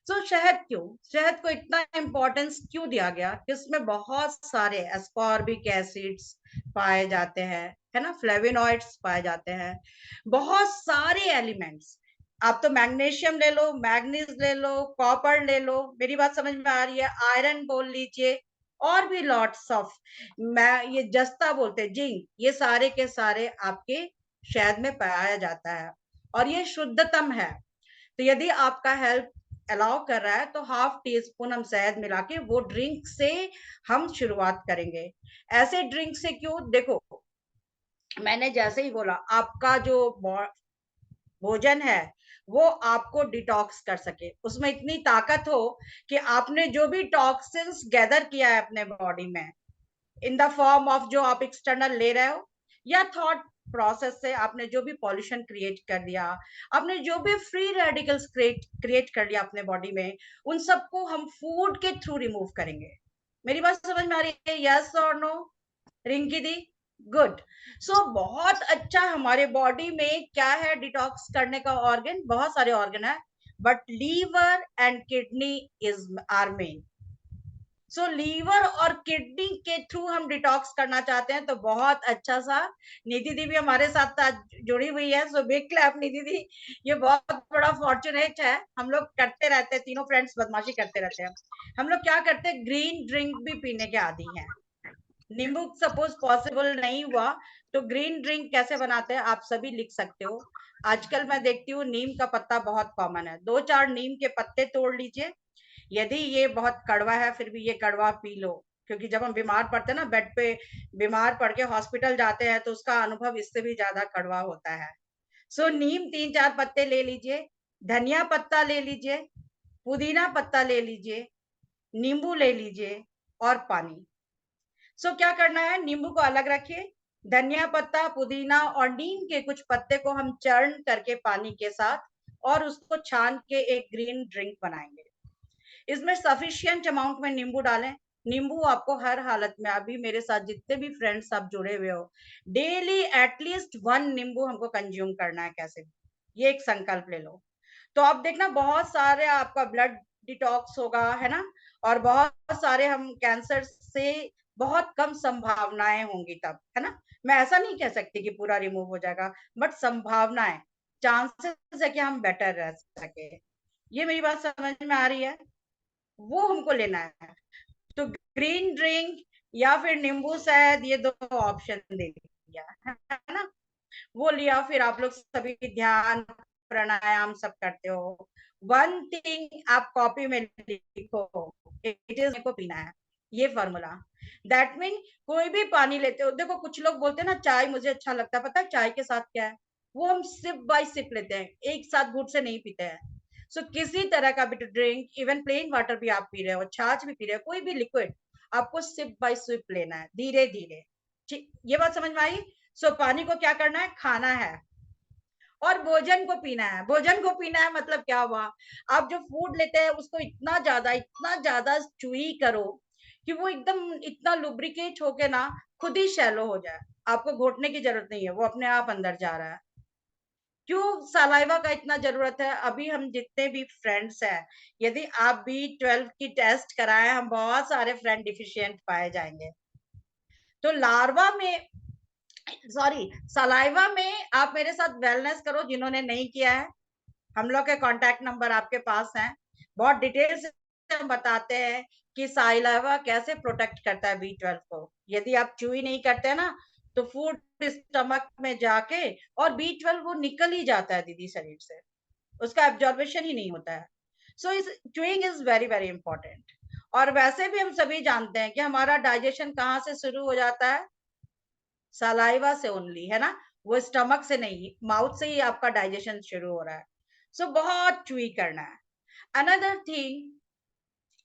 सो शहद को इतना इम्पोर्टेंस क्यों दिया गया कि उसमें बहुत सारे एस्कॉर्बिक एसिड्स पाए जाते हैं, है ना, फ्लेवोनॉइड्स पाए जाते हैं, बहुत सारे एलिमेंट्स। आप तो मैग्नीशियम ले लो, मैग्नीज ले लो, कॉपर ले लो, मेरी बात समझ में आ रही है, आयरन बोल लीजिए, और भी लॉट्स ऑफ, मैं ये जस्ता बोलते हैं, जिंक, ये सारे के सारे आपके शहद में पाया जाता है और ये शुद्धतम है। तो यदि आपका हेल्थ अलाउ कर रहा है तो हाफ टी स्पून हम शहद मिला के वो ड्रिंक से हम शुरुआत करेंगे। ऐसे ड्रिंक से क्यों, देखो मैंने जैसे ही बोला, आपका जो भोजन है वो आपको डिटॉक्स कर सके, उसमें इतनी ताकत हो कि आपने जो भी टॉक्सिन्स गैदर किया है अपने बॉडी में इन द फॉर्म ऑफ जो आप एक्सटर्नल ले रहे हो या थॉट प्रोसेस से आपने जो भी पॉल्यूशन क्रिएट कर दिया, आपने जो भी फ्री रेडिकल्स क्रिएट कर लिया अपने बॉडी में, उन सबको हम फूड के थ्रू रिमूव करेंगे। मेरी बात समझ में आ रही है, यस और नो रिंकी दी? गुड। सो बहुत अच्छा, हमारे बॉडी में क्या है डिटॉक्स करने का ऑर्गन, बहुत सारे ऑर्गन है, but liver and kidney is are main. So liver और किडनी के थ्रू हम डिटॉक्स करना चाहते हैं तो बहुत अच्छा सा, निधि दी भी हमारे साथ जुड़ी हुई है, सो बिग क्लैप निधि दी, ये बहुत बड़ा फॉर्चुनेट है। हम लोग करते रहते हैं, तीनों फ्रेंड्स बदमाशी करते रहते हैं। हम लोग क्या करते हैं, ग्रीन ड्रिंक भी पीने के आदी हैं। नींबू सपोज पॉसिबल नहीं हुआ तो ग्रीन ड्रिंक कैसे बनाते हैं आप सभी लिख सकते हो। आजकल मैं देखती हूँ नीम का पत्ता बहुत कॉमन है, 2-4 नीम के पत्ते तोड़ लीजिए, यदि ये बहुत कड़वा है फिर भी ये कड़वा पी लो, क्योंकि जब हम बीमार पड़ते हैं ना, बेड पे बीमार पड़ के हॉस्पिटल जाते हैं तो उसका अनुभव इससे भी ज्यादा कड़वा होता है। सो नीम 3-4 पत्ते ले लीजिए, धनिया पत्ता ले लीजिए, पुदीना पत्ता ले लीजिए, नींबू ले लीजिए और पानी। सो क्या करना है, नींबू को अलग रखिए, धनिया पत्ता, पुदीना और नीम के कुछ पत्ते को हम चर्ण करके पानी के साथ और उसको छान के एक ग्रीन ड्रिंक बनाएंगे। इसमें सफिशिएंट अमाउंट में नींबू डालें। नींबू आपको हर हालत में, अभी मेरे साथ जितने भी फ्रेंड्स आप जुड़े हुए हो, डेली एटलीस्ट 1 नींबू हमको कंज्यूम करना है, कैसे भी ये एक संकल्प ले लो। तो आप देखना बहुत सारे आपका ब्लड डिटॉक्स होगा, है ना, और बहुत सारे हम कैंसर से बहुत कम संभावनाएं होंगी तब, है ना। मैं ऐसा नहीं कह सकती कि पूरा रिमूव हो जाएगा, बट संभावनाएं, चांसेस है कि हम बेटर रह सके। ये मेरी बात समझ में आ रही है? वो हमको लेना है। तो ग्रीन ड्रिंक या फिर नींबू शहद, ये 2 ऑप्शन दे दिया, है ना। वो लिया, फिर आप लोग सभी ध्यान प्राणायाम सब करते हो। 1 थिंग आप कॉपी में लिखो, इट इज को पीना है, ये फॉर्मूला। दैट मीन कोई भी पानी लेते हो, देखो कुछ लोग बोलते हैं ना चाय मुझे अच्छा लगता है, पता है चाय के साथ क्या है, वो हम सिप बाय सिप लेते हैं, एक साथ घूट से नहीं पीते हैं। सो किसी तरह का भी ड्रिंक, इवन प्लेन वाटर भी आप पी रहे हो, छाछ भी पी रहे हो, कोई भी लिक्विड, आपको सिप बाय सिप लेना है, धीरे धीरे। ये बात समझ में आई? सो पानी को क्या करना है, खाना है, और भोजन को पीना है। भोजन को पीना है मतलब क्या हुआ, आप जो फूड लेते हैं उसको इतना ज्यादा चूई करो कि वो एकदम इतना लुब्रिकेट होके ना खुद ही शैलो हो जाए, आपको घोटने की जरूरत नहीं है, वो अपने आप अंदर जा रहा है। क्यों सलाइवा का इतना जरूरत है? अभी हम जितने भी फ्रेंड्स हैं, यदि आप B12 की टेस्ट कराएं, हम बहुत सारे फ्रेंड डिफिशिएंट पाए जाएंगे। तो लार्वा में, सॉरी, सलाइवा में आप मेरे साथ वेलनेस करो, जिन्होंने नहीं किया है, हम लोग के कांटेक्ट नंबर आपके पास हैं, बहुत डिटेल से हम बताते हैं कि सलाइवा कैसे प्रोटेक्ट करता है B12 को। यदि आप च्यूई नहीं करते हैं ना, तो फूड स्टमक में जाके और B12 वो निकल ही जाता है दीदी शरीर से, उसका एब्जॉर्बेशन ही नहीं होता है। सो इस chewing is very very important. और वैसे भी हम सभी जानते हैं कि हमारा डाइजेशन कहाँ से शुरू हो जाता है, सलाइवा से ओनली, है ना, वो स्टमक से नहीं, माउथ से ही आपका डाइजेशन शुरू हो रहा है। सो बहुत चुई करना है। अनदर थिंग,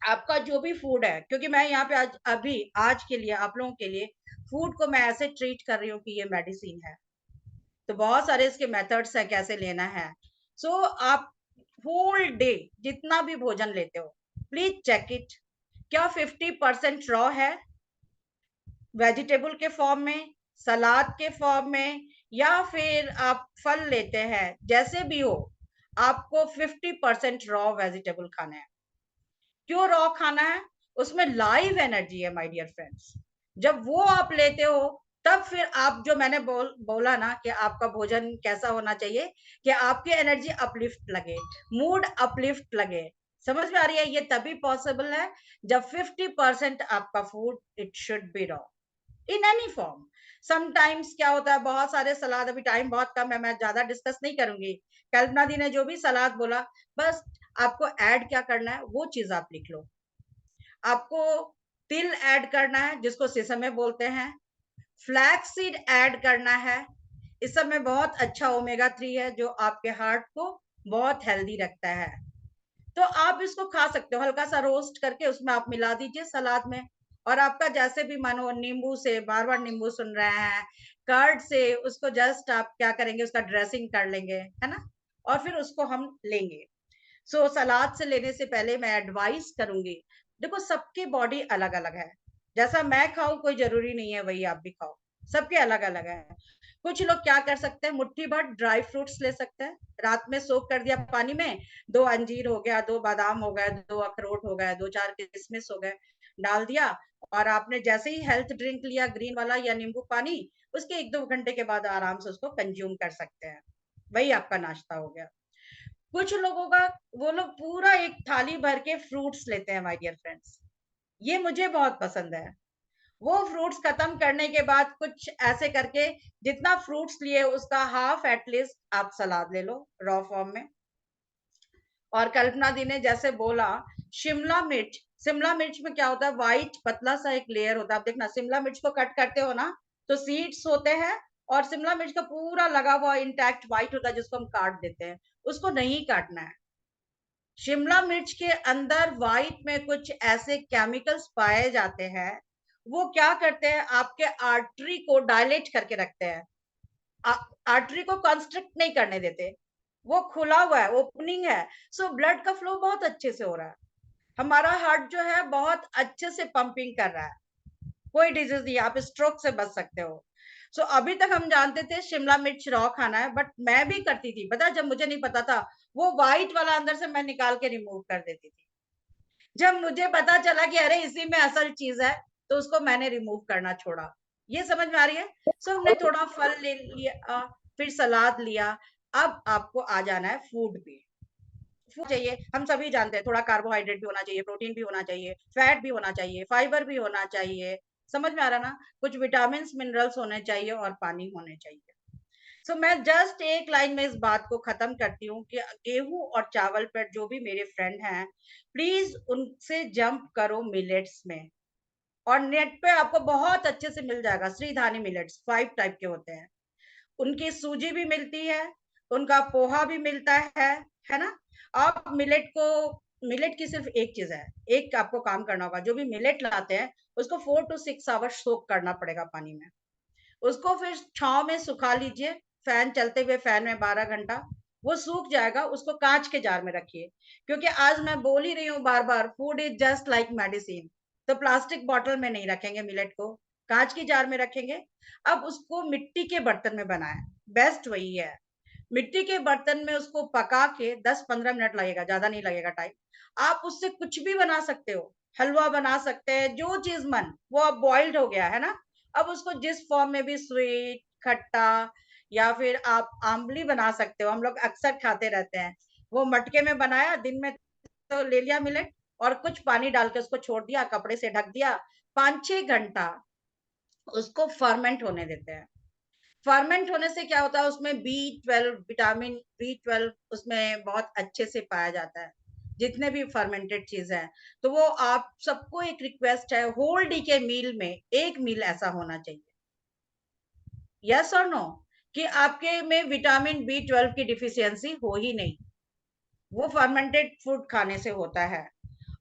आपका जो भी फूड है, क्योंकि मैं यहाँ पे आज के लिए आप लोगों के लिए फूड को मैं ऐसे ट्रीट कर रही हूँ कि ये मेडिसिन है, तो बहुत सारे इसके मेथड्स है कैसे लेना है। सो आप होल डे जितना भी भोजन लेते हो, प्लीज चेक इट, क्या 50% रॉ है, वेजिटेबल के फॉर्म में, सलाद के फॉर्म में, या फिर आप फल लेते हैं, जैसे भी हो, आपको 50% रॉ वेजिटेबल खाना है। क्यों रॉ खाना है? उसमें लाइव एनर्जी है माय डियर फ्रेंड्स। जब वो आप लेते हो तब फिर आप, जो मैंने बोला ना कि आपका भोजन कैसा होना चाहिए कि आपकी एनर्जी अपलिफ्ट लगे, मूड अपलिफ्ट लगे। समझ में आ रही है? ये तभी पॉसिबल है जब 50% आपका food it should B raw in any form. Sometimes क्या होता है, बहुत सारे सलाद, अभी टाइम बहुत कम है, मैं ज्यादा डिस्कस नहीं करूंगी। कल्पना दी ने जो भी सलाद बोला, बस आपको ऐड क्या करना है वो चीज आप लिख लो। आपको तिल ऐड करना है जिसको सेसमे बोलते हैं, फ्लैक्स सीड ऐड करना है। इस सब में बहुत अच्छा ओमेगा 3 है जो आपके हार्ट को बहुत हेल्दी रखता है। तो आप इसको खा सकते हो, हल्का सा रोस्ट करके उसमें आप मिला दीजिए सलाद में। और आपका जैसे भी मन हो, नींबू से, बार बार नींबू सुन रहे हैं, कर्ड से उसको जस्ट आप क्या करेंगे, उसका ड्रेसिंग कर लेंगे, है ना, और फिर उसको हम लेंगे। सो सलाद से लेने से पहले मैं एडवाइस करूंगी, देखो सबकी बॉडी अलग अलग है, जैसा मैं खाऊं कोई जरूरी नहीं है वही आप भी खाओ, सबके अलग अलग है। कुछ लोग क्या कर सकते हैं, मुट्ठी भर ड्राई फ्रूट्स ले सकते हैं, रात में सोक कर दिया पानी में, 2 अंजीर हो गया, 2 बादाम हो गए, 2 अखरोट हो गए, 2-4 किशमिश हो गए, डाल दिया, और आपने जैसे ही हेल्थ ड्रिंक लिया ग्रीन वाला या नींबू पानी, उसके 1-2 घंटे के बाद आराम से उसको कंज्यूम कर सकते हैं, वही आपका नाश्ता हो गया। कुछ लोगों का, वो लोग पूरा एक थाली भर के फ्रूट्स लेते हैं माय डियर फ्रेंड्स, ये मुझे बहुत पसंद है। वो फ्रूट्स खत्म करने के बाद कुछ ऐसे करके, जितना फ्रूट्स लिए उसका हाफ एटलीस्ट आप सलाद ले लो रॉ फॉर्म में। और कल्पना दी ने जैसे बोला, शिमला मिर्च, शिमला मिर्च में क्या होता है, व्हाइट पतला सा एक लेयर होता है। आप देखना शिमला मिर्च को कट करते हो ना, तो सीड्स होते हैं, और शिमला मिर्च का पूरा लगा हुआ इंटैक्ट व्हाइट होता है जिसको हम काट देते हैं, उसको नहीं काटना है। शिमला मिर्च के अंदर व्हाइट में कुछ ऐसे केमिकल्स पाए जाते हैं, वो क्या करते हैं, आपके आर्टरी को डायलेट करके रखते हैं, आर्टरी को कंस्ट्रिक्ट नहीं करने देते, वो खुला हुआ है, ओपनिंग है। सो ब्लड का फ्लो बहुत अच्छे से हो रहा है, हमारा हार्ट जो है बहुत अच्छे से पंपिंग कर रहा है, कोई डिजीज नहीं, आप स्ट्रोक से बच सकते हो। सो अभी तक हम जानते थे शिमला मिर्च रॉ खाना है, बट मैं भी करती थी, पता, जब मुझे नहीं पता था, वो व्हाइट वाला अंदर से मैं निकाल के रिमूव कर देती थी। जब मुझे पता चला कि अरे इसी में असल चीज है, तो उसको मैंने रिमूव करना छोड़ा। ये समझ में आ रही है? सो हमने थोड़ा फल ले लिया, फिर सलाद लिया। अब आपको आ जाना है फूड पे। फूड चाहिए, हम सभी जानते हैं, थोड़ा कार्बोहाइड्रेट भी होना चाहिए, प्रोटीन भी होना चाहिए, फैट भी होना चाहिए, फाइबर भी होना चाहिए। समझ में आ रहा ना? कुछ विटामिन मिनरल्स होने चाहिए और पानी होने चाहिए। सो मैं जस्ट एक लाइन में इस बात को खत्म करती हूँ कि गेहूं और चावल पर जो भी मेरे फ्रेंड हैं, प्लीज उनसे जंप करो मिलेट्स में। और नेट पे आपको बहुत अच्छे से मिल जाएगा, श्रीधानी मिलेट्स 5 टाइप के होते हैं, उनकी सूजी भी मिलती है, उनका पोहा भी मिलता है ना। आप मिलेट को, मिलेट की सिर्फ एक चीज है, एक आपको काम करना होगा, जो भी मिलेट लाते हैं उसको 4 to 6 आवर्स सोक करना पड़ेगा पानी में, उसको फिर छाव में सुखा लीजिए, फैन चलते हुए फैन में 12 घंटा, वो सूख जाएगा, उसको कांच के जार में रखिए। क्योंकि आज मैं बोल ही रही हूँ बार बार, food is just like medicine, तो प्लास्टिक बॉटल में नहीं रखेंगे मिलेट को, कांच की जार में रखेंगे। अब उसको मिट्टी के बर्तन में बनाए, बेस्ट वही है। मिट्टी के बर्तन में उसको पका के 10-15 मिनट लगेगा, ज्यादा नहीं लगेगा टाइम। आप उससे कुछ भी बना सकते हो, हलवा बना सकते हैं, जो चीज मन, वो अब बॉइल्ड हो गया है ना। अब उसको जिस फॉर्म में भी, स्वीट, खट्टा, या फिर आप आंवली बना सकते हो, हम लोग अक्सर खाते रहते हैं। वो मटके में बनाया दिन में, तो ले लिया मिलेट, और कुछ पानी डाल के उसको छोड़ दिया, कपड़े से ढक दिया, 5-6 घंटा उसको फर्मेंट होने देते हैं। फर्मेंट होने से क्या होता है, उसमें B12, विटामिन B12 उसमें बहुत अच्छे से पाया जाता है, जितने भी फर्मेंटेड चीज है। तो वो आप सबको एक रिक्वेस्ट है, होल डे के मील में एक मील ऐसा होना चाहिए, यस और नो, कि आपके में विटामिन B12 की डिफिशियंसी हो ही नहीं, वो फर्मेंटेड फूड खाने से होता है।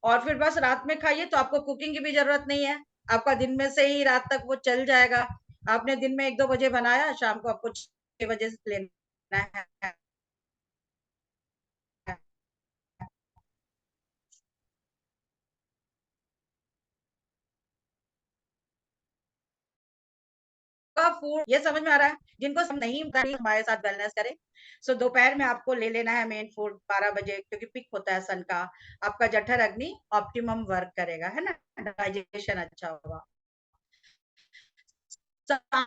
और फिर बस रात में खाइए, तो आपको कुकिंग की भी जरूरत नहीं है, आपका दिन में से ही रात तक वो चल जाएगा। आपने दिन में 1-2 बजे बनाया, शाम को आपको 6 बजे से लेना है। आपका फूड, ये समझ में आ रहा है? जिनको नहीं हमारे साथ वेलनेस करें, सो दोपहर में आपको ले लेना है मेन फूड 12 बजे, क्योंकि पिक होता है सन का, आपका जठर अग्नि ऑप्टिमम वर्क करेगा, है ना, डाइजेशन अच्छा होगा। शाम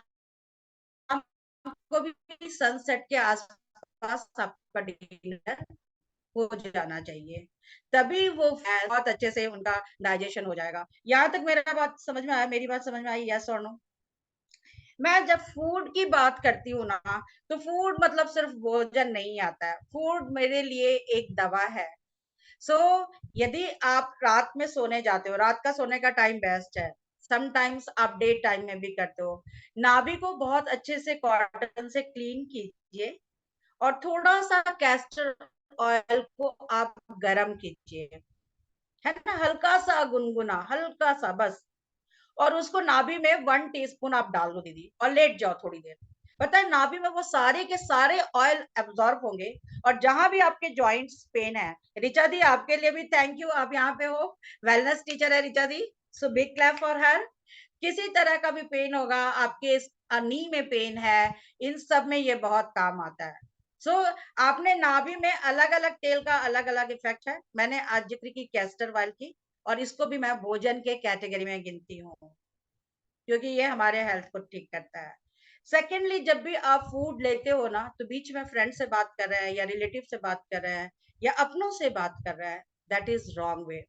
को भी सनसेट के आसपास आपका डिनर हो जाना चाहिए, तभी वो बहुत अच्छे से उनका डाइजेशन हो जाएगा। यहाँ तक मेरा बात समझ में आया? मेरी बात समझ में आई? यस और नो? मैं जब फूड की बात करती हूँ ना, तो फूड मतलब सिर्फ भोजन नहीं आता है, फूड मेरे लिए एक दवा है। सो यदि आप रात में सोने जाते हो, रात का सोने का टाइम बेस्ट है, समटाइम्स आप डे टाइम में भी करते हो, नाभि को बहुत अच्छे से कॉटन से क्लीन कीजिए और थोड़ा सा कैस्टर ऑयल को आप गरम कीजिए, है ना, हल्का सा गुनगुना, हल्का सा बस, और उसको नाभि में 1 टीस्पून आप डाल दो दीदी, और लेट जाओ थोड़ी देर। पता है नाभि में वो सारे के सारे ऑयल एब्जॉर्ब होंगे, और जहां भी आपके जॉइंट्स पेन है, रिचा दी आपके लिए भी थैंक यू, आप यहाँ पे हो, वेलनेस टीचर है Richa di, so big clap for her. किसी तरह का भी पेन होगा, आपके नी में पेन है, इन सब में ये बहुत काम आता है। सो आपने नाभि में अलग अलग तेल का अलग अलग इफेक्ट है, मैंने आज जिक्र की कैस्टर ऑयल की, और इसको भी मैं भोजन के कैटेगरी में गिनती हूँ, क्योंकि ये हमारे हेल्थ को ठीक करता है। सेकेंडली, जब भी आप फूड लेते हो ना, तो बीच में फ्रेंड से बात कर रहे हैं या रिलेटिव से बात कर रहे हैं या अपनों से बात कर रहे हैं, दैट इज रॉन्ग वे।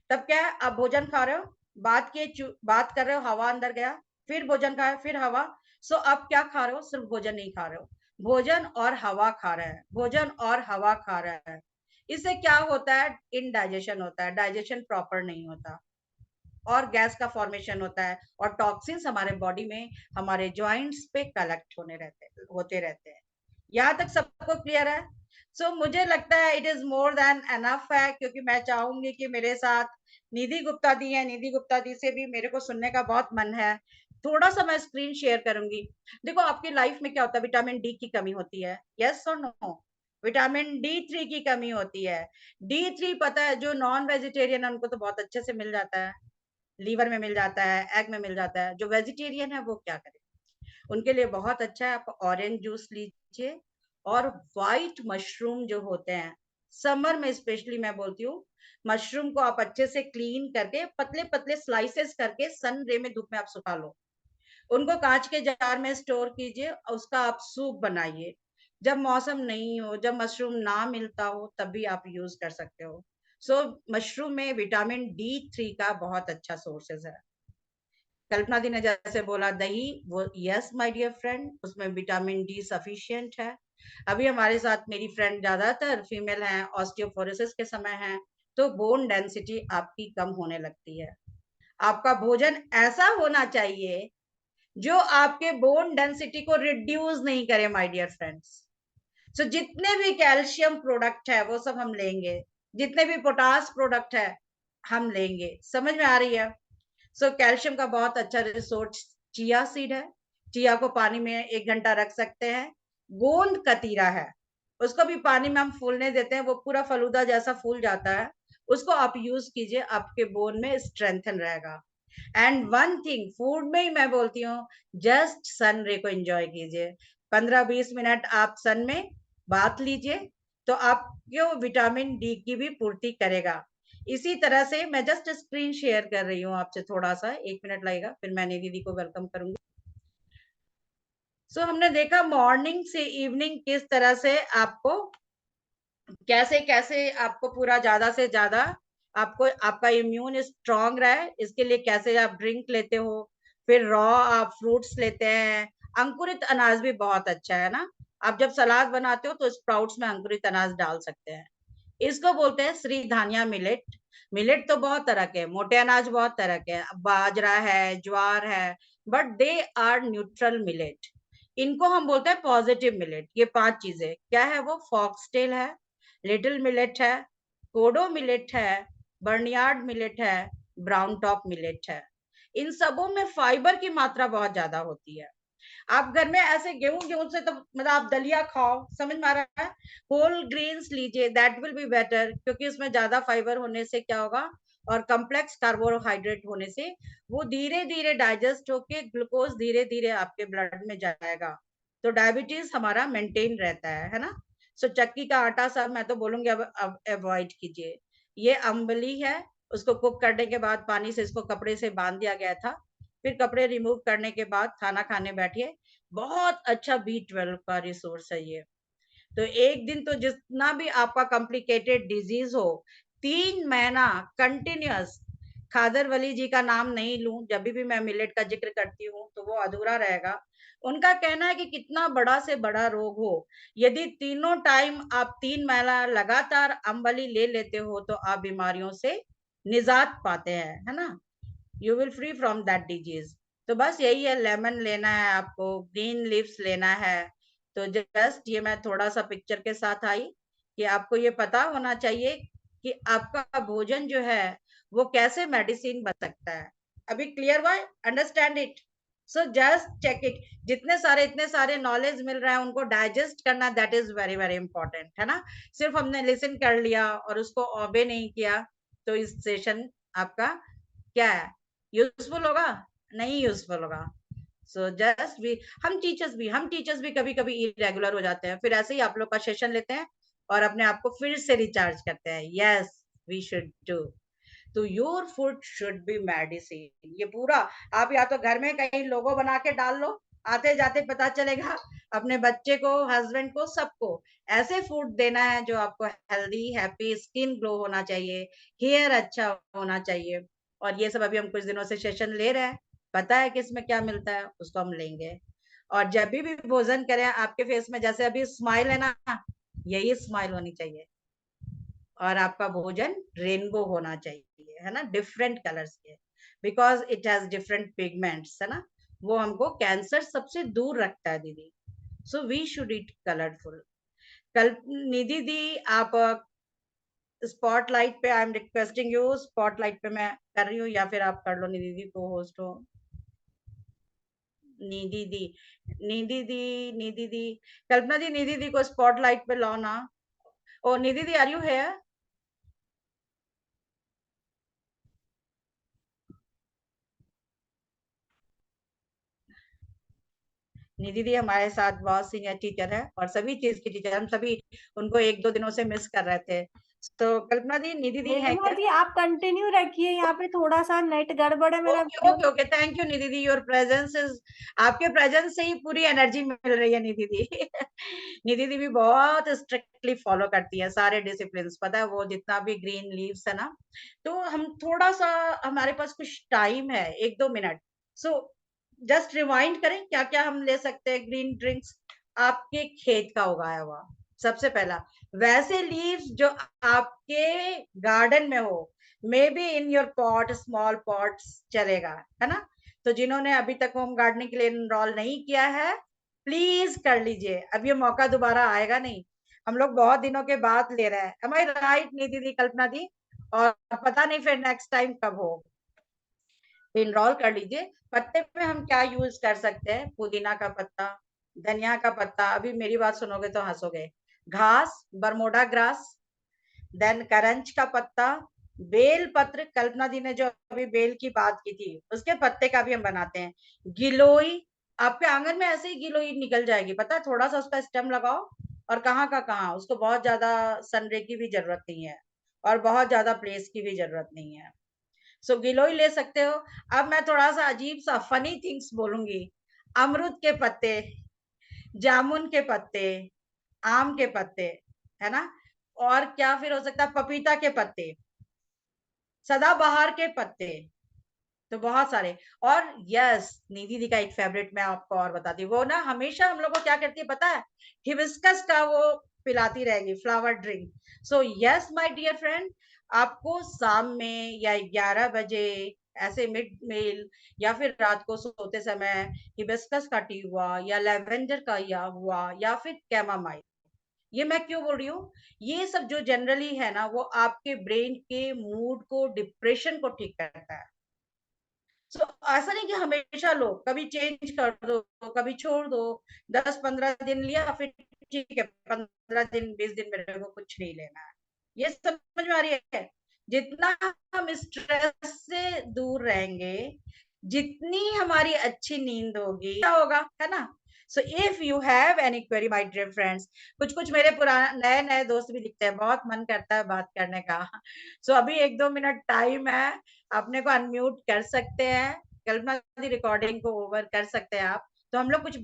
तब क्या है, आप भोजन खा रहे हो, बात कर रहे हो, हवा अंदर गया, फिर भोजन खाया, फिर हवा। सो आप क्या खा रहे हो? सिर्फ भोजन नहीं खा रहे हो, भोजन और हवा खा रहे हैं, भोजन और हवा खा रहे हैं। इससे क्या होता है? इनडाइजेशन होता है, डाइजेशन प्रॉपर नहीं होता, और गैस का फॉर्मेशन होता है, और टॉक्सिन्स हमारे बॉडी में, हमारे जॉइंट्स पे कलेक्ट होते रहते हैं। यहाँ तक सबको क्लियर है? सो मुझे लगता है it is more than enough है, क्योंकि मैं चाहूंगी कि मेरे साथ निधि गुप्ता दी है, निधि गुप्ता दी से भी मेरे को सुनने का बहुत मन है। थोड़ा सा मैं स्क्रीन शेयर करूंगी। देखो आपकी लाइफ में क्या होता है, विटामिन डी की कमी होती है, यस और नो? विटामिन D3 की कमी होती है। D3 पता है, जो नॉन वेजिटेरियन है उनको तो बहुत अच्छे से मिल जाता है, लीवर में मिल जाता है, एग में मिल जाता है। जो वेजिटेरियन है वो क्या करे, उनके लिए बहुत अच्छा है, आप ऑरेंज जूस लीजिए, और व्हाइट मशरूम जो होते हैं, समर में स्पेशली मैं बोलती हूँ, मशरूम को आप अच्छे से क्लीन करके पतले पतले स्लाइसेस करके सन रे में धूप में आप सुखा लो, उनको कांच के जार में स्टोर कीजिए, उसका आप सूप बनाइए। जब मौसम नहीं हो, जब मशरूम ना मिलता हो, तब भी आप यूज कर सकते हो। सो मशरूम में विटामिन D3 का बहुत अच्छा सोर्सेज है। कल्पना दी ने जैसे बोला दही, वो यस माय डियर फ्रेंड, उसमें विटामिन डी सफिशिएंट है। अभी हमारे साथ मेरी फ्रेंड ज्यादातर फीमेल हैं, ऑस्टियोपोरोसिस के समय है, तो बोन डेंसिटी आपकी कम होने लगती है। आपका भोजन ऐसा होना चाहिए जो आपके बोन डेंसिटी को रिड्यूस नहीं करे माय डियर फ्रेंड्स। सो जितने भी कैल्शियम प्रोडक्ट है वो सब हम लेंगे, जितने भी पोटास प्रोडक्ट है हम लेंगे, समझ में आ रही है? सो कैल्शियम का बहुत अच्छा रिसोर्स चिया सीड है, चिया को पानी में 1 घंटा रख सकते हैं। गोंद कतीरा है, उसको भी पानी में हम फूलने देते हैं, वो पूरा फलूदा जैसा फूल जाता है, उसको आप यूज कीजिए, आपके बोन में स्ट्रेंथन रहेगा। एंड वन थिंग, फूड में ही मैं बोलती हूँ, जस्ट सन रे को एंजॉय कीजिए, 15-20 मिनट आप सन में बात लीजिए, तो आपको विटामिन डी की भी पूर्ति करेगा। इसी तरह से मैं जस्ट स्क्रीन शेयर कर रही हूँ आपसे, थोड़ा सा 1 मिनट लगेगा, फिर मैंने दीदी को वेलकम करूंगी। सो हमने देखा मॉर्निंग से इवनिंग किस तरह से आपको, कैसे कैसे आपको पूरा ज्यादा से ज्यादा आपको आपका इम्यून स्ट्रांग रहे, इसके लिए कैसे आप ड्रिंक लेते हो, फिर रॉ आप फ्रूट्स लेते हैं। अंकुरित अनाज भी बहुत अच्छा है ना, आप जब सलाद बनाते हो तो स्प्राउट्स में अंकुरित अनाज डाल सकते हैं, इसको बोलते हैं श्री धानिया मिलेट। मिलेट तो बहुत तरह के, मोटे अनाज बहुत तरह के, बाजरा है, ज्वार है, but they are neutral millet, इनको हम बोलते हैं पॉजिटिव मिलेट। ये 5 चीजें क्या है, वो फॉक्सटेल है, लिटिल मिलेट है, कोडो मिलेट है, बर्नियार्ड मिलेट है, ब्राउन टॉप मिलेट है। इन सबों में फाइबर की मात्रा बहुत ज्यादा होती है। आप घर में ऐसे गेहूं गेहूं से तो मतलब आप दलिया खाओ, समझ में आ रहा है, होल ग्रेन्स लीजिए, दैट विल बी बेटर, क्योंकि इसमें ज्यादा फाइबर होने से क्या होगा, और कॉम्प्लेक्स कार्बोहाइड्रेट होने से वो धीरे धीरे डाइजेस्ट होके ग्लूकोज धीरे धीरे आपके ब्लड में जाएगा, तो डायबिटीज हमारा मेंटेन रहता है ना। सो चक्की का आटा सब मैं तो बोलूंगी अब अवॉइड कीजिए। ये अम्बली है, उसको कुक करने के बाद पानी से इसको कपड़े से बांध दिया गया था, फिर कपड़े रिमूव करने के बाद खाना खाने बैठिए। बहुत अच्छा B12 का रिसोर्स है ये। तो एक दिन तो जितना भी आपका कॉम्प्लिकेटेड डिजीज हो, 3 महीना कंटिन्यूअस, खादर वली जी का नाम नहीं लूं जब भी मैं मिलेट का जिक्र करती हूँ तो वो अधूरा रहेगा। उनका कहना है कि कितना बड़ा से बड़ा रोग हो, यदि तीनों टाइम आप 3 महीना लगातार अम्बली ले लेते हो तो आप बीमारियों से निजात पाते हैं, है ना। You will free from that disease. तो बस यही है, लेमन लेना है आपको, ग्रीन लीव्स लेना है। तो जस्ट ये मैं थोड़ा सा पिक्चर के साथ आई कि आपको ये पता होना चाहिए कि आपका भोजन जो है वो कैसे मेडिसिन बन सकता है। अभी क्लियर हुआ, understand it. So just check it. इतने सारे नॉलेज मिल रहा है, उनको डाइजेस्ट करना, that is very very important, है ना। सिर्फ हमने लिसन कर लिया और उसको ओबे नहीं किया तो इस सेशन आपका क्या है, यूजफुल होगा, नहीं यूजफुल होगा। सो जस्ट भी हम टीचर्स भी कभी कभी इरेगुलर हो जाते हैं, फिर ऐसे ही आप लोग का सेशन लेते हैं और अपने आप को फिर से रिचार्ज करते हैं। Yes, we should do. तो your food should be medicine. ये पूरा आप या तो घर में कहीं लोगो बना के डाल लो, आते जाते पता चलेगा, अपने बच्चे को, हस्बैंड को, सबको ऐसे फूड देना है जो आपको हेल्दी, हैप्पी, स्किन ग्लो होना चाहिए, हेयर अच्छा होना चाहिए। और ये सब अभी हम कुछ दिनों से सेशन ले रहे हैं, पता है कि इसमें क्या मिलता है, उसको हम लेंगे। और जब भी भोजन करें आपके फेस में जैसे अभी स्माइल है ना, यही स्माइल होनी चाहिए। और आपका भोजन रेनबो होना चाहिए, है ना, डिफरेंट कलर्स के, because it has different pigments, है ना। वो हमको कैंसर सबसे दूर रखता है दीदी। So we should eat colourful. कल निधि दी, आप स्पॉटलाइट पे, I am requesting you, spotlight पे मैं कर रही हूँ, या फिर आप कर लो निधि दी, को होस्ट हो। निधि दी, निधि दी, निधि दी, कल्पना दी, निधि दी को स्पॉटलाइट पे लाओ ना। ओ निधि दी, आर यू हेयर? निधि दी हमारे साथ बहुत सीनियर टीचर है और सभी चीज की टीचर, हम सभी उनको 1-2 दिनों से मिस कर रहे थे। तो कल्पना दी, निधि दी है नीलिमा क्या? जी आप कंटिन्यू रखिए, यहाँ पे थोड़ा सा नेट गड़बड़ है मेरा okay video. Okay okay, thank you Nidhi the, your presence is, आपके प्रेजेंस से ही पूरी एनर्जी मिल रही है निधि दी। निधि दी भी बहुत स्ट्रिक्टली फॉलो करती है सारे डिसिप्लिन, पता है वो जितना भी ग्रीन लीव्स है ना। तो हम थोड़ा सा, हमारे पास कुछ टाइम है, 1-2 मिनट। सो जस्ट रिवाइंड करें क्या क्या हम ले सकते हैं ग्रीन ड्रिंक्स, आपके खेत का उगाया हुआ। सबसे पहला, वैसे लीव्स जो आपके गार्डन में हो, may be in your pot, small pots चलेगा, है ना। तो जिन्होंने अभी तक होम गार्डनिंग के लिए इनरोल नहीं किया है, प्लीज कर लीजिए, अब ये मौका दोबारा आएगा नहीं, हम लोग बहुत दिनों के बाद ले रहे हैं। एम आई राइट निधि दी, कल्पना दी? और पता नहीं फिर नेक्स्ट टाइम कब हो, इनरोल कर लीजिए। पत्ते में हम क्या यूज कर सकते हैं, पुदीना का पत्ता, धनिया का पत्ता, अभी मेरी बात सुनोगे तो हंसोगे, घास, बरमोडा ग्रास, देन करंच का पत्ता, बेल पत्र, कल्पना दी ने जो अभी बेल की बात की थी उसके पत्ते का भी हम बनाते हैं। गिलोई, आपके आंगन में ऐसे ही गिलोई निकल जाएगी, पता है, थोड़ा सा उसका स्टेम लगाओ और कहाँ का कहाँ, उसको बहुत ज्यादा सनरे की भी जरूरत नहीं है और बहुत ज्यादा प्लेस की भी जरूरत नहीं है। सो गिलोई ले सकते हो। अब मैं थोड़ा सा अजीब सा फनी थिंग्स बोलूंगी, अमरूद के पत्ते, जामुन के पत्ते, आम के पत्ते, है ना। और क्या फिर हो सकता है, पपीता के पत्ते, सदाबहार के पत्ते, तो बहुत सारे। और यस, निधि दी का एक फेवरेट मैं आपको और बताती हूँ, वो ना हमेशा हम लोग को क्या करती है पता है, हिबिस्कस का वो पिलाती रहेगी, flower drink. So yes my dear friend, आपको शाम में या 11 बजे ऐसे मिड मील या फिर रात को सोते समय हिबिस्कस का टी हुआ या लेवेंडर का या हुआ या फिर कैमामाइल, ये मैं क्यों बोल रही हूँ, ये सब जो जनरली है ना वो आपके ब्रेन के मूड को, डिप्रेशन को ठीक करता है। सो ऐसा नहीं कि हमेशा लो, कभी चेंज कर दो, कभी छोड़ दो, 10-15 दिन लिया फिर ठीक है, 15 दिन 20 दिन मेरे को कुछ नहीं लेना है, ये समझ में आ रही है। जितना हम स्ट्रेस से दूर रहेंगे, जितनी हमारी अच्छी नींद होगी, क्या होगा, है ना? So if you have any query my dear friends, कुछ मेरे पुराने नए दोस्त भी लिखते हैं, बहुत मन करता है बात करने का। सो अभी 1-2 मिनट टाइम है, अपने को अनम्यूट कर सकते हैं, कल्पना दी रिकॉर्डिंग को ओवर कर सकते हैं आप, तो हम लोग कुछ